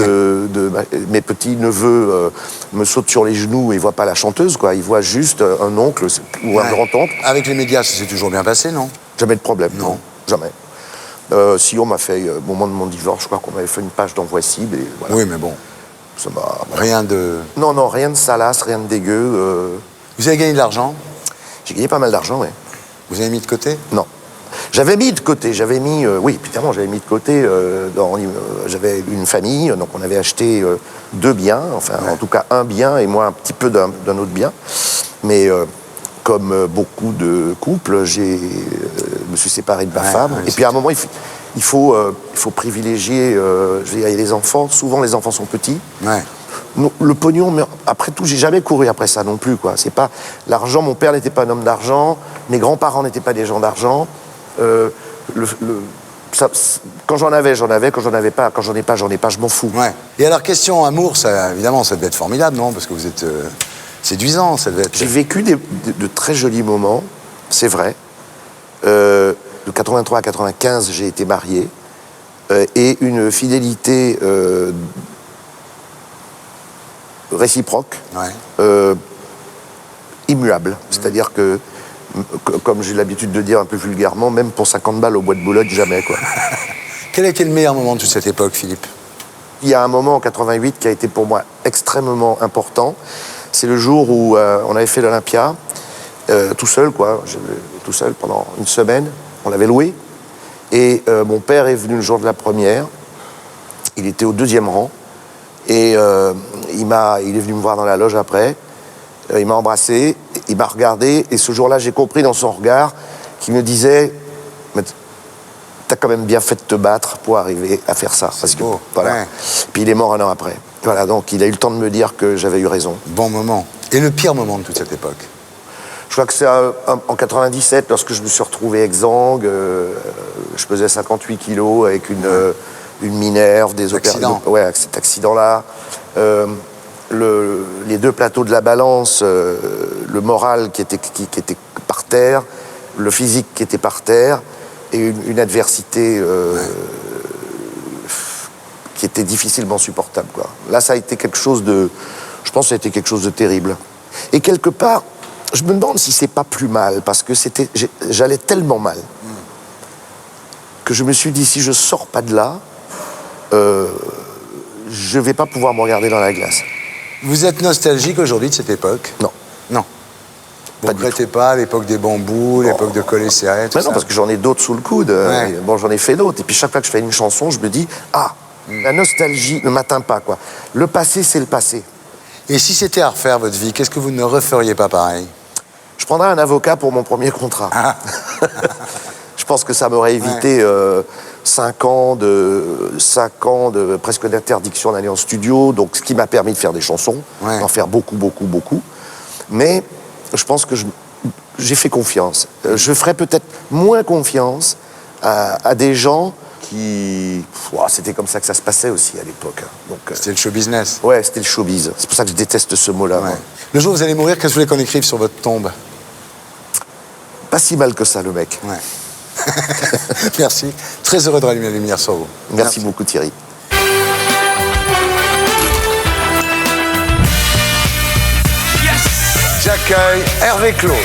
mes petits-neveux me sautent sur les genoux et ils ne voient pas la chanteuse, quoi. Ils voient juste un oncle ou un grand-oncle. Avec les médias, ça s'est toujours bien passé, non? Jamais de problème, non. Jamais. Si on m'a fait, au moment de mon divorce, je crois qu'on m'avait fait une page d'envoi cible. Et voilà. Oui, mais bon. Ça m'a... Rien de... Non, rien de salace, rien de dégueu. Vous avez gagné de l'argent? J'ai gagné pas mal d'argent, oui. Vous avez mis de côté? Non. J'avais mis de côté, oui, évidemment, j'avais mis de côté, j'avais une famille, donc on avait acheté 2 biens, enfin, en tout cas un bien et moi un petit peu d'un autre bien. Mais comme beaucoup de couples, je me suis séparé de ma femme. Et puis à un moment, il faut privilégier, il y a les enfants, souvent les enfants sont petits. Ouais. Le pognon, mais après tout, j'ai jamais couru après ça non plus, quoi. C'est pas l'argent. Mon père n'était pas un homme d'argent, mes grands-parents n'étaient pas des gens d'argent. Quand j'en avais, quand j'en avais pas, quand j'en ai pas, je m'en fous. Ouais. Et alors, question amour, ça, évidemment, ça devait être formidable, non? Parce que vous êtes séduisant, ça devait être... J'ai vécu de très jolis moments, c'est vrai. De 83 à 95, j'ai été marié, et une fidélité réciproque, immuable. C'est-à-dire que, comme j'ai l'habitude de dire un peu vulgairement, même pour 50 balles au bois de Boulogne, jamais, quoi. Quel a été le meilleur moment de toute cette époque, Philippe? Il y a un moment en 88 qui a été pour moi extrêmement important. C'est le jour où on avait fait l'Olympia, tout seul, quoi. Tout seul pendant une semaine. On l'avait loué. Et mon père est venu le jour de la première. Il était au 2e rang. Et il est venu me voir dans la loge après. Il m'a embrassé, il m'a regardé. Et ce jour-là, j'ai compris dans son regard qu'il me disait « T'as quand même bien fait de te battre pour arriver à faire ça. » Parce que, voilà. Ouais. Puis il est mort 1 an après. Voilà, donc il a eu le temps de me dire que j'avais eu raison. Bon moment. Et le pire moment de toute cette époque? Je crois que c'est en 97, lorsque je me suis retrouvé exsangue. Je pesais 58 kilos avec une minerve, des opérations. Ouais, avec cet accident-là. Les 2 plateaux de la balance, le moral qui était par terre, le physique qui était par terre, et une adversité qui était difficilement supportable, quoi. Là, ça a été quelque chose de... Je pense que ça a été quelque chose de terrible. Et quelque part, je me demande si c'est pas plus mal, parce que j'allais tellement mal que je me suis dit, si je sors pas de là, je vais pas pouvoir me regarder dans la glace. Vous êtes nostalgique aujourd'hui de cette époque? Non. Non. Vous ne regrettez pas l'époque des bambous, l'époque de Collet serré, tout ça? Non, parce que j'en ai d'autres sous le coude. Ouais. Bon, j'en ai fait d'autres. Et puis chaque fois que je fais une chanson, je me dis, la nostalgie ne m'atteint pas, quoi. Le passé, c'est le passé. Et si c'était à refaire votre vie, qu'est-ce que vous ne referiez pas pareil? Je prendrais un avocat pour mon premier contrat. Je pense que ça m'aurait évité 5 ans de presque d'interdiction d'aller en studio, donc ce qui m'a permis de faire des chansons, d'en faire beaucoup. Mais je pense que j'ai fait confiance. Je ferais peut-être moins confiance à des gens qui... c'était comme ça que ça se passait aussi à l'époque. C'était le show business. Ouais, c'était le showbiz. C'est pour ça que je déteste ce mot-là. Ouais. Le jour où vous allez mourir, qu'est-ce que vous voulez qu'on écrive sur votre tombe? Pas si mal que ça, le mec. Ouais. Merci. Très heureux de rallumer la lumière sur vous. Merci beaucoup Thierry. J'accueille Hervé Claude.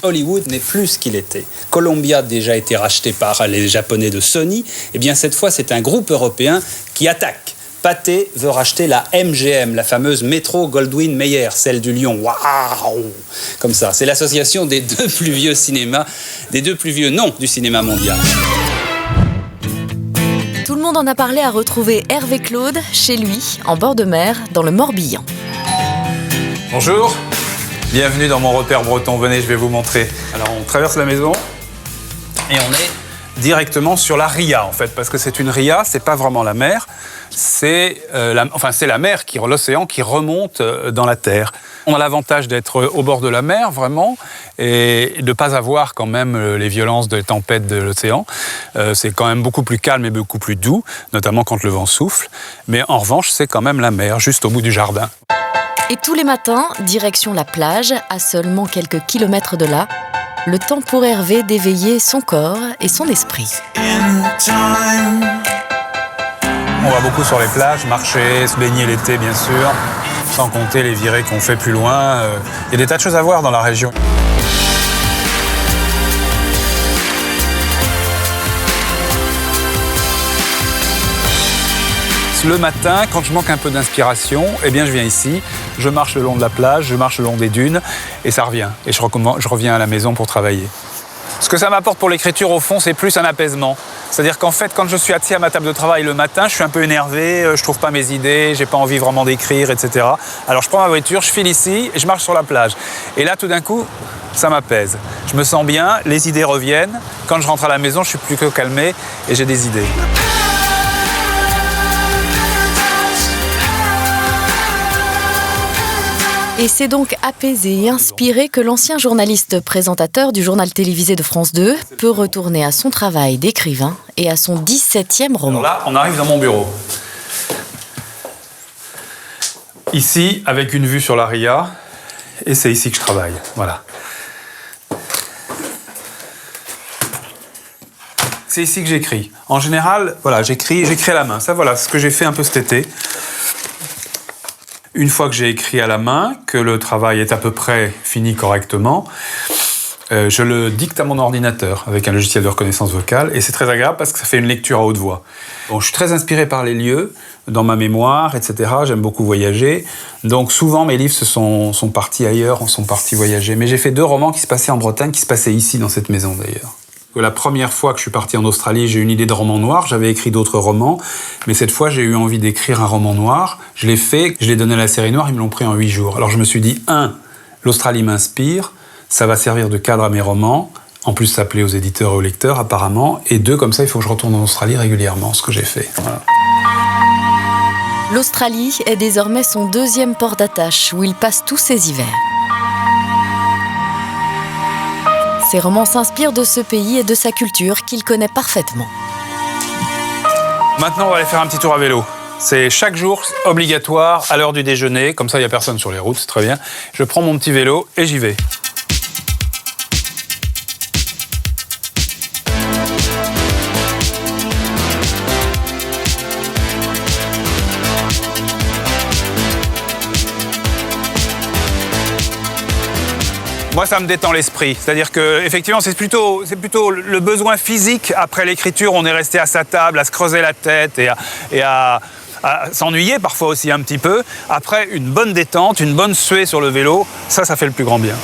Hollywood n'est plus ce qu'il était. Columbia a déjà été racheté par les Japonais de Sony. Eh bien, cette fois, c'est un groupe européen qui attaque. Pathé veut racheter la MGM, la fameuse Metro-Goldwyn-Mayer, celle du Lion. Waouh! Comme ça. C'est l'association des deux plus vieux cinémas, des deux plus vieux noms du cinéma mondial. Tout le monde en a parlé à retrouver Hervé Claude chez lui, en bord de mer, dans le Morbihan. Bonjour, bienvenue dans mon repère breton. Venez, je vais vous montrer. Alors, on traverse la maison et on est directement sur la ria, en fait, parce que c'est une ria, c'est pas vraiment la mer, c'est la mer, l'océan qui remonte dans la terre. On a l'avantage d'être au bord de la mer, vraiment, et de ne pas avoir quand même les violences des tempêtes de l'océan. C'est quand même beaucoup plus calme et beaucoup plus doux, notamment quand le vent souffle. Mais en revanche, c'est quand même la mer, juste au bout du jardin. Et tous les matins, direction la plage, à seulement quelques kilomètres de là, le temps pour Hervé d'éveiller son corps et son esprit. On va beaucoup sur les plages, marcher, se baigner l'été bien sûr, sans compter les virées qu'on fait plus loin. Il y a des tas de choses à voir dans la région. Le matin, quand je manque un peu d'inspiration, eh bien je viens ici, je marche le long de la plage, je marche le long des dunes, et ça revient. Et je reviens à la maison pour travailler. Ce que ça m'apporte pour l'écriture, au fond, c'est plus un apaisement. C'est-à-dire qu'en fait, quand je suis assis à ma table de travail le matin, je suis un peu énervé, je trouve pas mes idées, j'ai pas envie vraiment d'écrire, etc. Alors je prends ma voiture, je file ici et je marche sur la plage. Et là, tout d'un coup, ça m'apaise. Je me sens bien, les idées reviennent. Quand je rentre à la maison, je suis plus que calmé et j'ai des idées. Et c'est donc apaisé et inspiré que l'ancien journaliste présentateur du journal télévisé de France 2 peut retourner à son travail d'écrivain et à son 17e roman. Alors là, on arrive dans mon bureau. Ici, avec une vue sur la ria, et c'est ici que je travaille. Voilà. C'est ici que j'écris. En général, voilà, j'écris à la main. Ça, voilà, c'est ce que j'ai fait un peu cet été. Une fois que j'ai écrit à la main, que le travail est à peu près fini correctement, je le dicte à mon ordinateur avec un logiciel de reconnaissance vocale et c'est très agréable parce que ça fait une lecture à haute voix. Bon, je suis très inspiré par les lieux, dans ma mémoire, etc. J'aime beaucoup voyager. Donc souvent mes livres sont partis ailleurs, sont partis voyager. Mais j'ai fait 2 romans qui se passaient en Bretagne, qui se passaient ici dans cette maison d'ailleurs. La première fois que je suis parti en Australie, j'ai eu une idée de roman noir. J'avais écrit d'autres romans, mais cette fois, j'ai eu envie d'écrire un roman noir. Je l'ai fait, je l'ai donné à la série noire, ils me l'ont pris en 8 jours. Alors je me suis dit, 1, l'Australie m'inspire, ça va servir de cadre à mes romans. En plus, ça plaît aux éditeurs et aux lecteurs, apparemment. Et 2, comme ça, il faut que je retourne en Australie régulièrement, ce que j'ai fait. Voilà. L'Australie est désormais son 2e port d'attache, où il passe tous ses hivers. Ses romans s'inspirent de ce pays et de sa culture qu'il connaît parfaitement. Maintenant, on va aller faire un petit tour à vélo. C'est chaque jour obligatoire à l'heure du déjeuner. Comme ça, il n'y a personne sur les routes, c'est très bien. Je prends mon petit vélo et j'y vais. Moi, ça me détend l'esprit. C'est-à-dire que, effectivement, c'est plutôt le besoin physique. Après l'écriture, on est resté à sa table, à se creuser la tête et à s'ennuyer parfois aussi un petit peu. Après, une bonne détente, une bonne suée sur le vélo, ça fait le plus grand bien.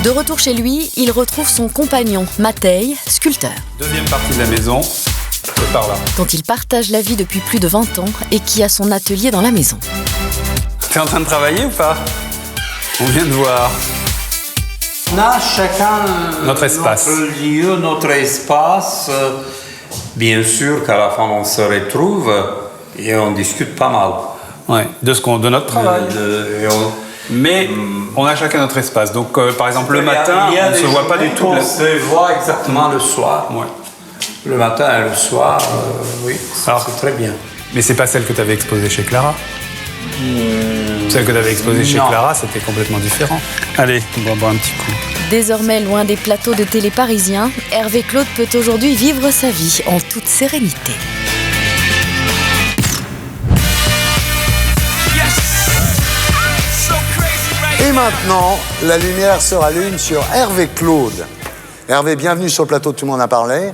De retour chez lui, il retrouve son compagnon, Matej, sculpteur. 2e partie de la maison, par là. Dont il partage la vie depuis plus de 20 ans et qui a son atelier dans la maison. T'es en train de travailler ou pas ? On vient de voir. On a chacun notre espace. Notre lieu, notre espace. Bien sûr qu'à la fin, on se retrouve et on discute pas mal. Ouais, de notre travail. Mais on a chacun notre espace. Donc, par exemple, le matin, on ne se voit pas du tout. On se voit exactement le soir. Ouais. Le matin et le soir, oui, c'est très bien. Mais c'est pas celle que tu avais exposée chez Clara. Celle que tu avais exposée chez Clara, c'était complètement différent. Allez, on va boire un petit coup. Désormais loin des plateaux de télé parisiens, Hervé Claude peut aujourd'hui vivre sa vie en toute sérénité. Et maintenant, la lumière se rallume sur Hervé Claude. Hervé, bienvenue sur le plateau, tout le monde en a parlé.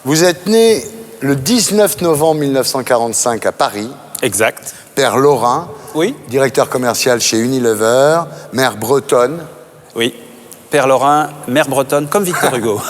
Vous êtes né le 19 novembre 1945 à Paris. Exact. Père Lorrain, oui. Directeur commercial chez Unilever, mère bretonne. Oui, Père Lorrain, mère bretonne, comme Victor Hugo.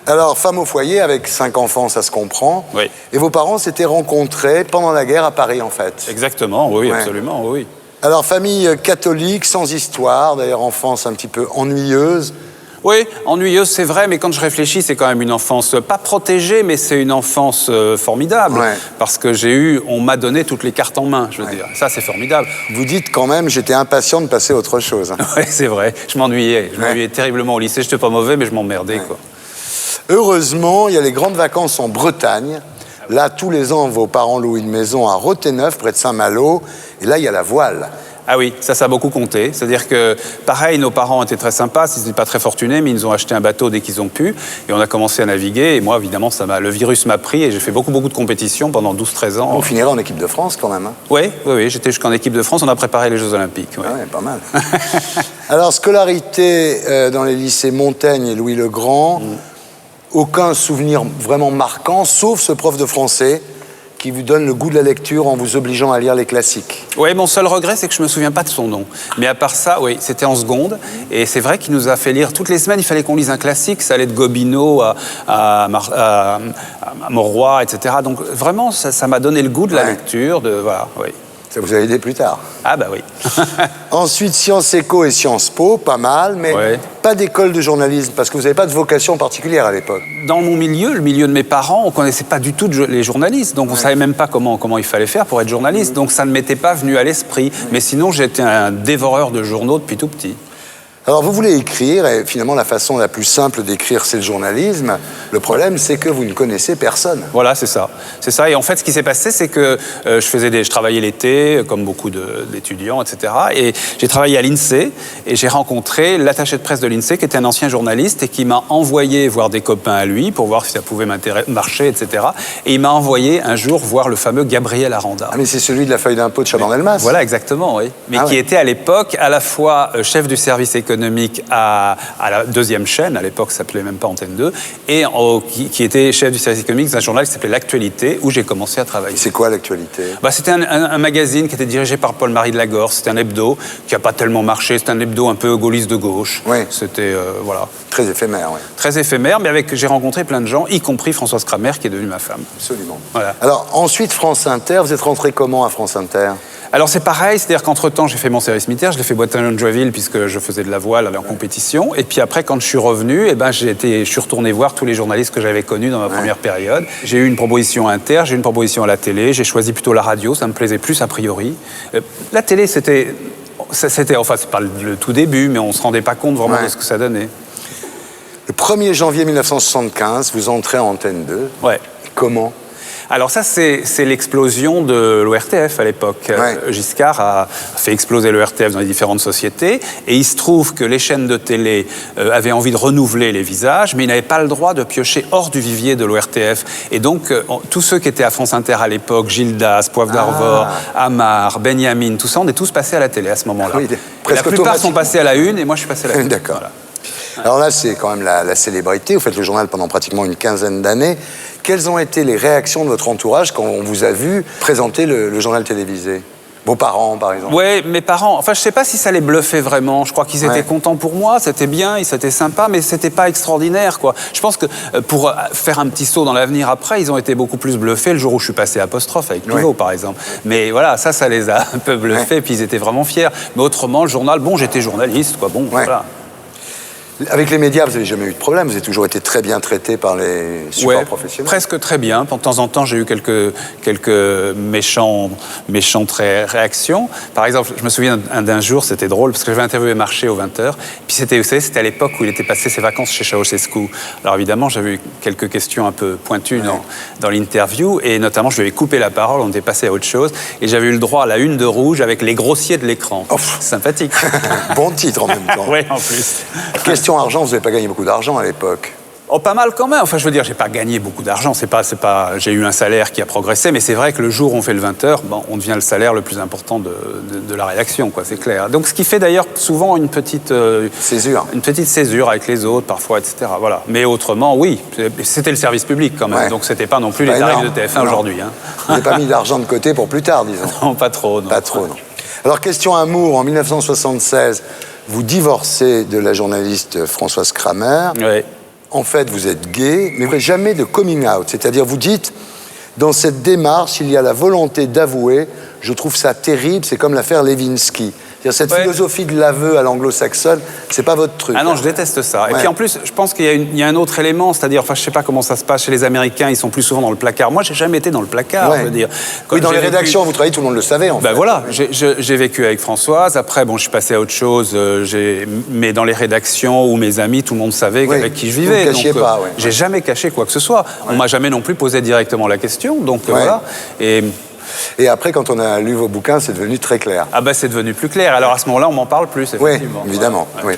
Alors, femme au foyer, avec 5 enfants, ça se comprend. Oui. Et vos parents s'étaient rencontrés pendant la guerre à Paris, en fait. Exactement, oui, ouais. Absolument, oui. Alors, famille catholique, sans histoire, d'ailleurs, enfance un petit peu ennuyeuse. Oui, ennuyeuse, c'est vrai, mais quand je réfléchis, c'est quand même une enfance, pas protégée, mais c'est une enfance formidable. Ouais. Parce que on m'a donné toutes les cartes en main, je veux dire. Ça, c'est formidable. Vous dites quand même, j'étais impatient de passer à autre chose. Hein. Oui, c'est vrai. Je m'ennuyais. Je m'ennuyais terriblement au lycée. Je n'étais pas mauvais, mais je m'emmerdais, quoi. Heureusement, il y a les grandes vacances en Bretagne. Là, tous les ans, vos parents louent une maison à Rothéneuf, près de Saint-Malo. Et là, il y a la voile. Ah oui, ça a beaucoup compté. C'est-à-dire que, pareil, nos parents étaient très sympas, ils n'étaient pas très fortunés, mais ils nous ont acheté un bateau dès qu'ils ont pu. Et on a commencé à naviguer. Et moi, évidemment, le virus m'a pris et j'ai fait beaucoup de compétitions pendant 12-13 ans. On finira en équipe de France, quand même. Hein. Oui, j'étais jusqu'en équipe de France. On a préparé les Jeux Olympiques. Ouais. Ah ouais, pas mal. Alors, scolarité dans les lycées Montaigne et Louis le Grand. Aucun souvenir vraiment marquant, sauf ce prof de français qui vous donne le goût de la lecture en vous obligeant à lire les classiques. Oui, mon seul regret, c'est que je ne me souviens pas de son nom. Mais à part ça, oui, c'était en seconde. Et c'est vrai qu'il nous a fait lire toutes les semaines. Il fallait qu'on lise un classique. Ça allait de Gobineau à Mauroy, etc. Donc vraiment, ça m'a donné le goût de la lecture. Voilà, oui. Ça vous a aidé plus tard. Ah bah oui. Ensuite, Sciences Éco et Sciences Po, pas mal, mais pas d'école de journalisme, parce que vous n'avez pas de vocation particulière à l'époque. Dans mon milieu, le milieu de mes parents, on ne connaissait pas du tout les journalistes, donc on ne savait même pas comment il fallait faire pour être journaliste, donc ça ne m'était pas venu à l'esprit. Mais sinon, j'étais un dévoreur de journaux depuis tout petit. Alors, vous voulez écrire, et finalement, la façon la plus simple d'écrire, c'est le journalisme. Le problème, c'est que vous ne connaissez personne. Voilà, c'est ça. C'est ça. Et en fait, ce qui s'est passé, c'est que je travaillais l'été, comme beaucoup d'étudiants, etc. Et j'ai travaillé à l'INSEE, et j'ai rencontré l'attaché de presse de l'INSEE, qui était un ancien journaliste, et qui m'a envoyé voir des copains à lui, pour voir si ça pouvait marcher, etc. Et il m'a envoyé un jour voir le fameux Gabriel Aranda. Ah, mais c'est celui de la feuille d'impôt de Chaban-Delmas. Voilà, exactement, oui. Mais qui était à l'époque, à la fois chef du service économique à la deuxième chaîne, à l'époque ça s'appelait même pas Antenne 2, et qui était chef du service économique d'un journal qui s'appelait L'Actualité, où j'ai commencé à travailler. C'est quoi L'Actualité ? C'était un magazine qui était dirigé par Paul-Marie de Lagorce, c'était un hebdo qui n'a pas tellement marché, c'était un hebdo un peu gaulliste de gauche. Oui. C'était, voilà. Très éphémère, oui. Très éphémère, mais j'ai rencontré plein de gens, y compris Françoise Kramer, qui est devenue ma femme. Absolument. Voilà. Alors, ensuite, France Inter, vous êtes rentré comment à France Inter ? Alors c'est pareil, c'est-à-dire qu'entre-temps, j'ai fait mon service militaire, je l'ai fait Boitin-Joinville puisque je faisais de la voile, aller en compétition. Et puis après, quand je suis revenu, je suis retourné voir tous les journalistes que j'avais connus dans ma première période. J'ai eu une proposition Inter, j'ai eu une proposition à la télé, j'ai choisi plutôt la radio, ça me plaisait plus a priori. La télé, c'était c'est pas le tout début, mais on ne se rendait pas compte vraiment de ce que ça donnait. Le 1er janvier 1975, vous entrez en Antenne 2. Ouais. Comment ? Alors ça, c'est l'explosion de l'ORTF à l'époque. Giscard a fait exploser l'ORTF dans les différentes sociétés, et il se trouve que les chaînes de télé avaient envie de renouveler les visages, mais ils n'avaient pas le droit de piocher hors du vivier de l'ORTF. Et donc, tous ceux qui étaient à France Inter à l'époque, Gildas, Poivre d'Arvor, Amar, Benjamin, tout ça, on est tous passés à la télé à ce moment-là. Oui, la plupart sont passés à la une, et moi je suis passé à la une. D'accord. Voilà. Alors là, c'est quand même la célébrité. Vous faites le journal pendant pratiquement une quinzaine d'années. Quelles ont été les réactions de votre entourage quand on vous a vu présenter le journal télévisé ? Vos parents, par exemple ? Oui, mes parents. Enfin, je ne sais pas si ça les bluffait vraiment. Je crois qu'ils étaient contents pour moi. C'était bien, c'était sympa, mais c'était pas extraordinaire, quoi. Je pense que pour faire un petit saut dans l'avenir après, ils ont été beaucoup plus bluffés le jour où je suis passé apostrophe avec Pivot, par exemple. Mais voilà, ça les a un peu bluffés, puis ils étaient vraiment fiers. Mais autrement, le journal, bon, j'étais journaliste, quoi. Bon, voilà. Avec les médias, vous n'avez jamais eu de problème. Vous avez toujours été très bien traité par les supports professionnels. Presque très bien. De temps en temps, j'ai eu quelques méchantes réactions. Par exemple, je me souviens d'un jour, c'était drôle, parce que j'avais interviewé Marché au 20h. Puis c'était, vous savez, c'était à l'époque où il était passé ses vacances chez Ceausescu. Alors évidemment, j'avais eu quelques questions un peu pointues dans l'interview. Et notamment, je lui avais coupé la parole, on était passé à autre chose. Et j'avais eu le droit à la une de rouge avec les grossiers de l'écran. Sympathique. Bon titre en même temps. Oui, en plus. Question argent, vous n'avez pas gagné beaucoup d'argent à l'époque. Oh, pas mal quand même. Enfin, je veux dire, j'ai pas gagné beaucoup d'argent. J'ai eu un salaire qui a progressé, mais c'est vrai que le jour où on fait le 20h, on devient le salaire le plus important de la rédaction, quoi. C'est clair. Donc, ce qui fait d'ailleurs souvent une petite césure. Une petite césure avec les autres, parfois, etc. Voilà. Mais autrement, oui, c'était le service public quand même. Ouais. Donc, c'était pas non plus les tarifs de TF1 aujourd'hui. Hein. Vous n'avez pas mis d'argent de côté pour plus tard, disons. Non, pas trop. Non. Pas trop, non. Alors, question amour, en 1976. Vous divorcez de la journaliste Françoise Kramer. Oui. En fait, vous êtes gay, mais vous n'avez jamais de coming out. C'est-à-dire, vous dites, dans cette démarche, il y a la volonté d'avouer. Je trouve ça terrible, c'est comme l'affaire Lewinsky. C'est-à-dire, cette philosophie de l'aveu à l'anglo-saxonne, c'est pas votre truc. Ah non, je déteste ça. Et puis en plus, je pense qu'il y a un autre élément, c'est-à-dire, enfin, je sais pas comment ça se passe chez les Américains, ils sont plus souvent dans le placard. Moi, j'ai jamais été dans le placard, je veux dire. Oui, dans les rédactions, vous travaillez, tout le monde le savait, en fait. Voilà, j'ai vécu avec Françoise. Après, bon, je suis passé à autre chose. Mais dans les rédactions ou mes amis, tout le monde savait avec qui je vivais. Vous ne cachiez pas, j'ai jamais caché quoi que ce soit. On m'a jamais non plus posé directement la question. Donc voilà. Et après, quand on a lu vos bouquins, c'est devenu très clair. Ah ben, c'est devenu plus clair. Alors à ce moment-là, on m'en parle plus, effectivement. Oui, évidemment. Ouais. Oui.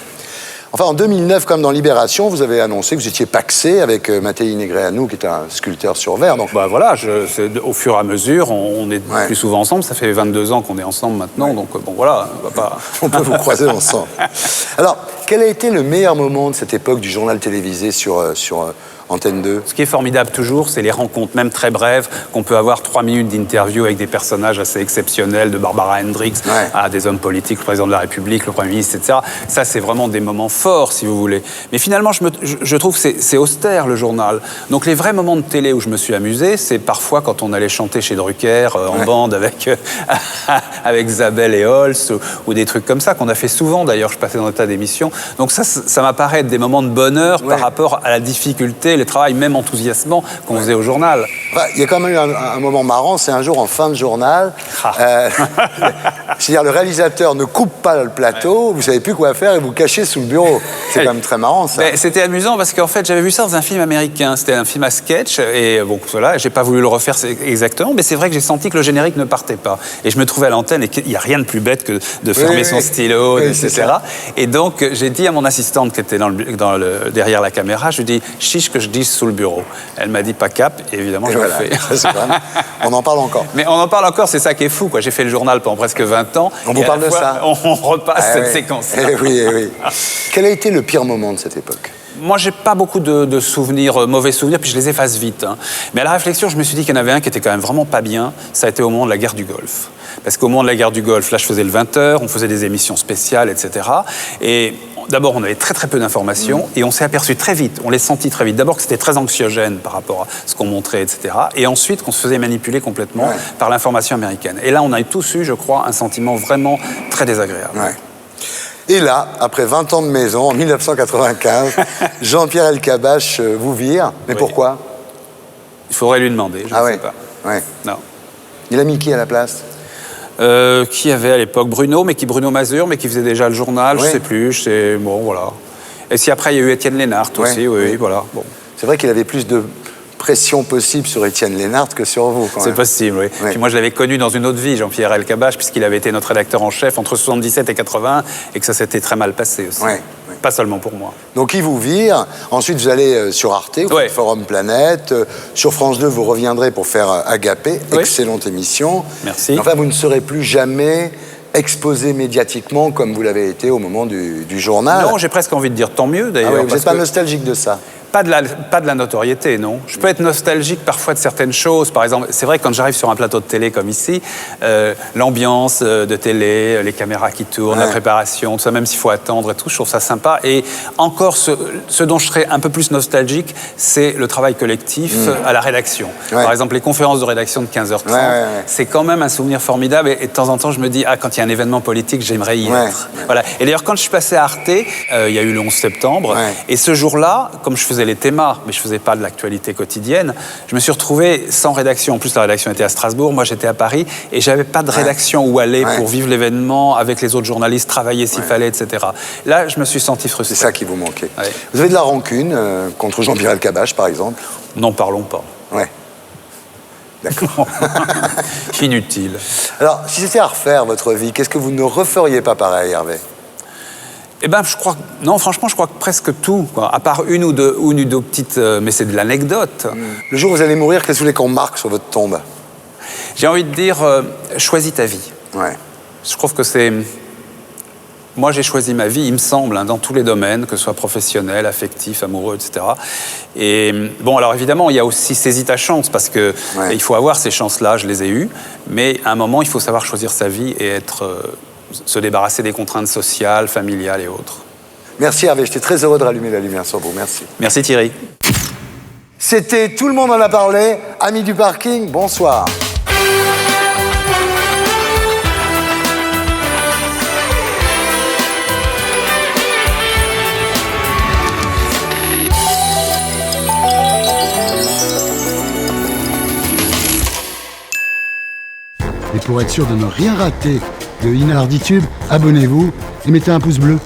Enfin, en 2009, comme dans Libération, vous avez annoncé que vous étiez pacsé avec Mattei Negreanu, qui est un sculpteur sur verre. Donc voilà, au fur et à mesure, on est plus souvent ensemble. Ça fait 22 ans qu'on est ensemble maintenant, donc bon voilà, on va pas... on peut vous croiser ensemble. Alors, quel a été le meilleur moment de cette époque du journal télévisé sur Antenne 2? Ce qui est formidable toujours, c'est les rencontres, même très brèves, qu'on peut avoir 3 minutes d'interview avec des personnages assez exceptionnels, de Barbara Hendricks à des hommes politiques, le président de la République, le Premier ministre, etc. Ça, c'est vraiment des moments forts, si vous voulez. Mais finalement, je trouve que c'est austère, le journal. Donc les vrais moments de télé où je me suis amusé, c'est parfois quand on allait chanter chez Drucker, en bande avec Zabel et Holst, ou des trucs comme ça, qu'on a fait souvent, d'ailleurs, je passais dans des tas d'émissions. Donc ça m'apparaît être des moments de bonheur par rapport à la difficulté, le travail même enthousiasmant qu'on faisait au journal. Enfin, il y a quand même eu un moment marrant, c'est un jour en fin de journal. C'est-à-dire le réalisateur ne coupe pas le plateau, vous ne savez plus quoi faire et vous cachez sous le bureau. C'est quand même très marrant, ça. C'était amusant parce qu'en fait, j'avais vu ça dans un film américain. C'était un film à sketch et bon, voilà, j'ai pas voulu le refaire exactement, mais c'est vrai que j'ai senti que le générique ne partait pas. Et je me trouvais à l'antenne et qu'il n'y a rien de plus bête que de fermer son stylo, etc. Et donc, j'ai dit à mon assistante qui était derrière la caméra, je lui ai dit, chiche que je dise sous le bureau. Elle m'a dit pas cap, et évidemment, je l'ai fait. On en parle encore. Mais on en parle encore, c'est ça qui est fou, quoi. J'ai fait le journal pendant presque 20 ans. On vous parle de ça. On repasse cette séquence-là. Oui. Quel a été le pire moment de cette époque? Moi, j'ai pas beaucoup de souvenirs, mauvais souvenirs, puis je les efface vite. Hein. Mais à la réflexion, je me suis dit qu'il y en avait un qui était quand même vraiment pas bien. Ça a été au moment de la guerre du Golfe. Parce qu'au moment de la guerre du Golfe, là, je faisais le 20h, on faisait des émissions spéciales, etc. Et d'abord, on avait très très peu d'informations et on s'est aperçu très vite, on les sentit très vite. D'abord que c'était très anxiogène par rapport à ce qu'on montrait, etc. Et ensuite qu'on se faisait manipuler complètement par l'information américaine. Et là, on a tous eu, je crois, un sentiment vraiment très désagréable. Et là, après 20 ans de maison, en 1995, Jean-Pierre Elkabbach vous vire. Mais pourquoi? Il faudrait lui demander, je ne sais pas. Non. Il a mis qui à la place? Qui avait à l'époque Bruno Mazur, mais qui faisait déjà le journal, je sais plus, bon, voilà. Et si après, il y a eu Étienne Lénart aussi, voilà. Bon. C'est vrai qu'il avait plus de pression possible sur Étienne Lénart que sur vous, quand même. C'est possible, oui. Puis moi, je l'avais connu dans une autre vie, Jean-Pierre Elkabbach, puisqu'il avait été notre rédacteur en chef entre 77 et 81, et que ça s'était très mal passé aussi. Pas seulement pour moi. Donc il vous vire, ensuite vous allez sur Arte, vous faites Forum Planète, sur France 2 vous reviendrez pour faire Agapé, excellente émission. Merci. Mais enfin, vous ne serez plus jamais exposé médiatiquement comme vous l'avez été au moment du journal. Non, j'ai presque envie de dire tant mieux d'ailleurs. Vous n'êtes pas nostalgique de ça? Pas de la notoriété, non. Je peux être nostalgique parfois de certaines choses. Par exemple, c'est vrai que quand j'arrive sur un plateau de télé comme ici, l'ambiance de télé, les caméras qui tournent, la préparation, tout ça, même s'il faut attendre et tout, je trouve ça sympa. Et encore, ce dont je serais un peu plus nostalgique, c'est le travail collectif à la rédaction. Par exemple, les conférences de rédaction de 15h30, c'est quand même un souvenir formidable. Et de temps en temps, je me dis, quand il y a un événement politique, j'aimerais y être. Voilà. Et d'ailleurs, quand je suis passé à Arte, il y a eu le 11 septembre, et ce jour-là, comme je faisais les thémas, mais je ne faisais pas de l'actualité quotidienne, je me suis retrouvé sans rédaction. En plus, la rédaction était à Strasbourg, moi j'étais à Paris, et je n'avais pas de rédaction où aller pour vivre l'événement avec les autres journalistes, travailler s'il fallait, etc. Là, je me suis senti frustré. C'est ça qui vous manquait. Vous avez de la rancune contre Jean-Pierre Elkabbach, par exemple? N'en parlons pas. Ouais. D'accord. Inutile. Alors, si c'était à refaire votre vie, qu'est-ce que vous ne referiez pas pareil, Hervé? Eh bien, je crois que... Non, franchement, je crois que presque tout, quoi. À part une ou deux petites... mais c'est de l'anecdote. Le jour où vous allez mourir, qu'est-ce que vous voulez qu'on marque sur votre tombe? J'ai envie de dire, choisis ta vie. Je trouve que c'est... Moi, j'ai choisi ma vie, il me semble, dans tous les domaines, que ce soit professionnel, affectif, amoureux, etc. Et bon, alors évidemment, il y a aussi saisis ta chance, parce que il faut avoir ces chances-là, je les ai eues, mais à un moment, il faut savoir choisir sa vie et se débarrasser des contraintes sociales, familiales et autres. Merci Hervé, j'étais très heureux de rallumer la lumière sur vous, merci. Merci Thierry. C'était Tout le monde en a parlé, amis du parking, bonsoir. Et pour être sûr de ne rien rater de Inarditube, abonnez-vous et mettez un pouce bleu.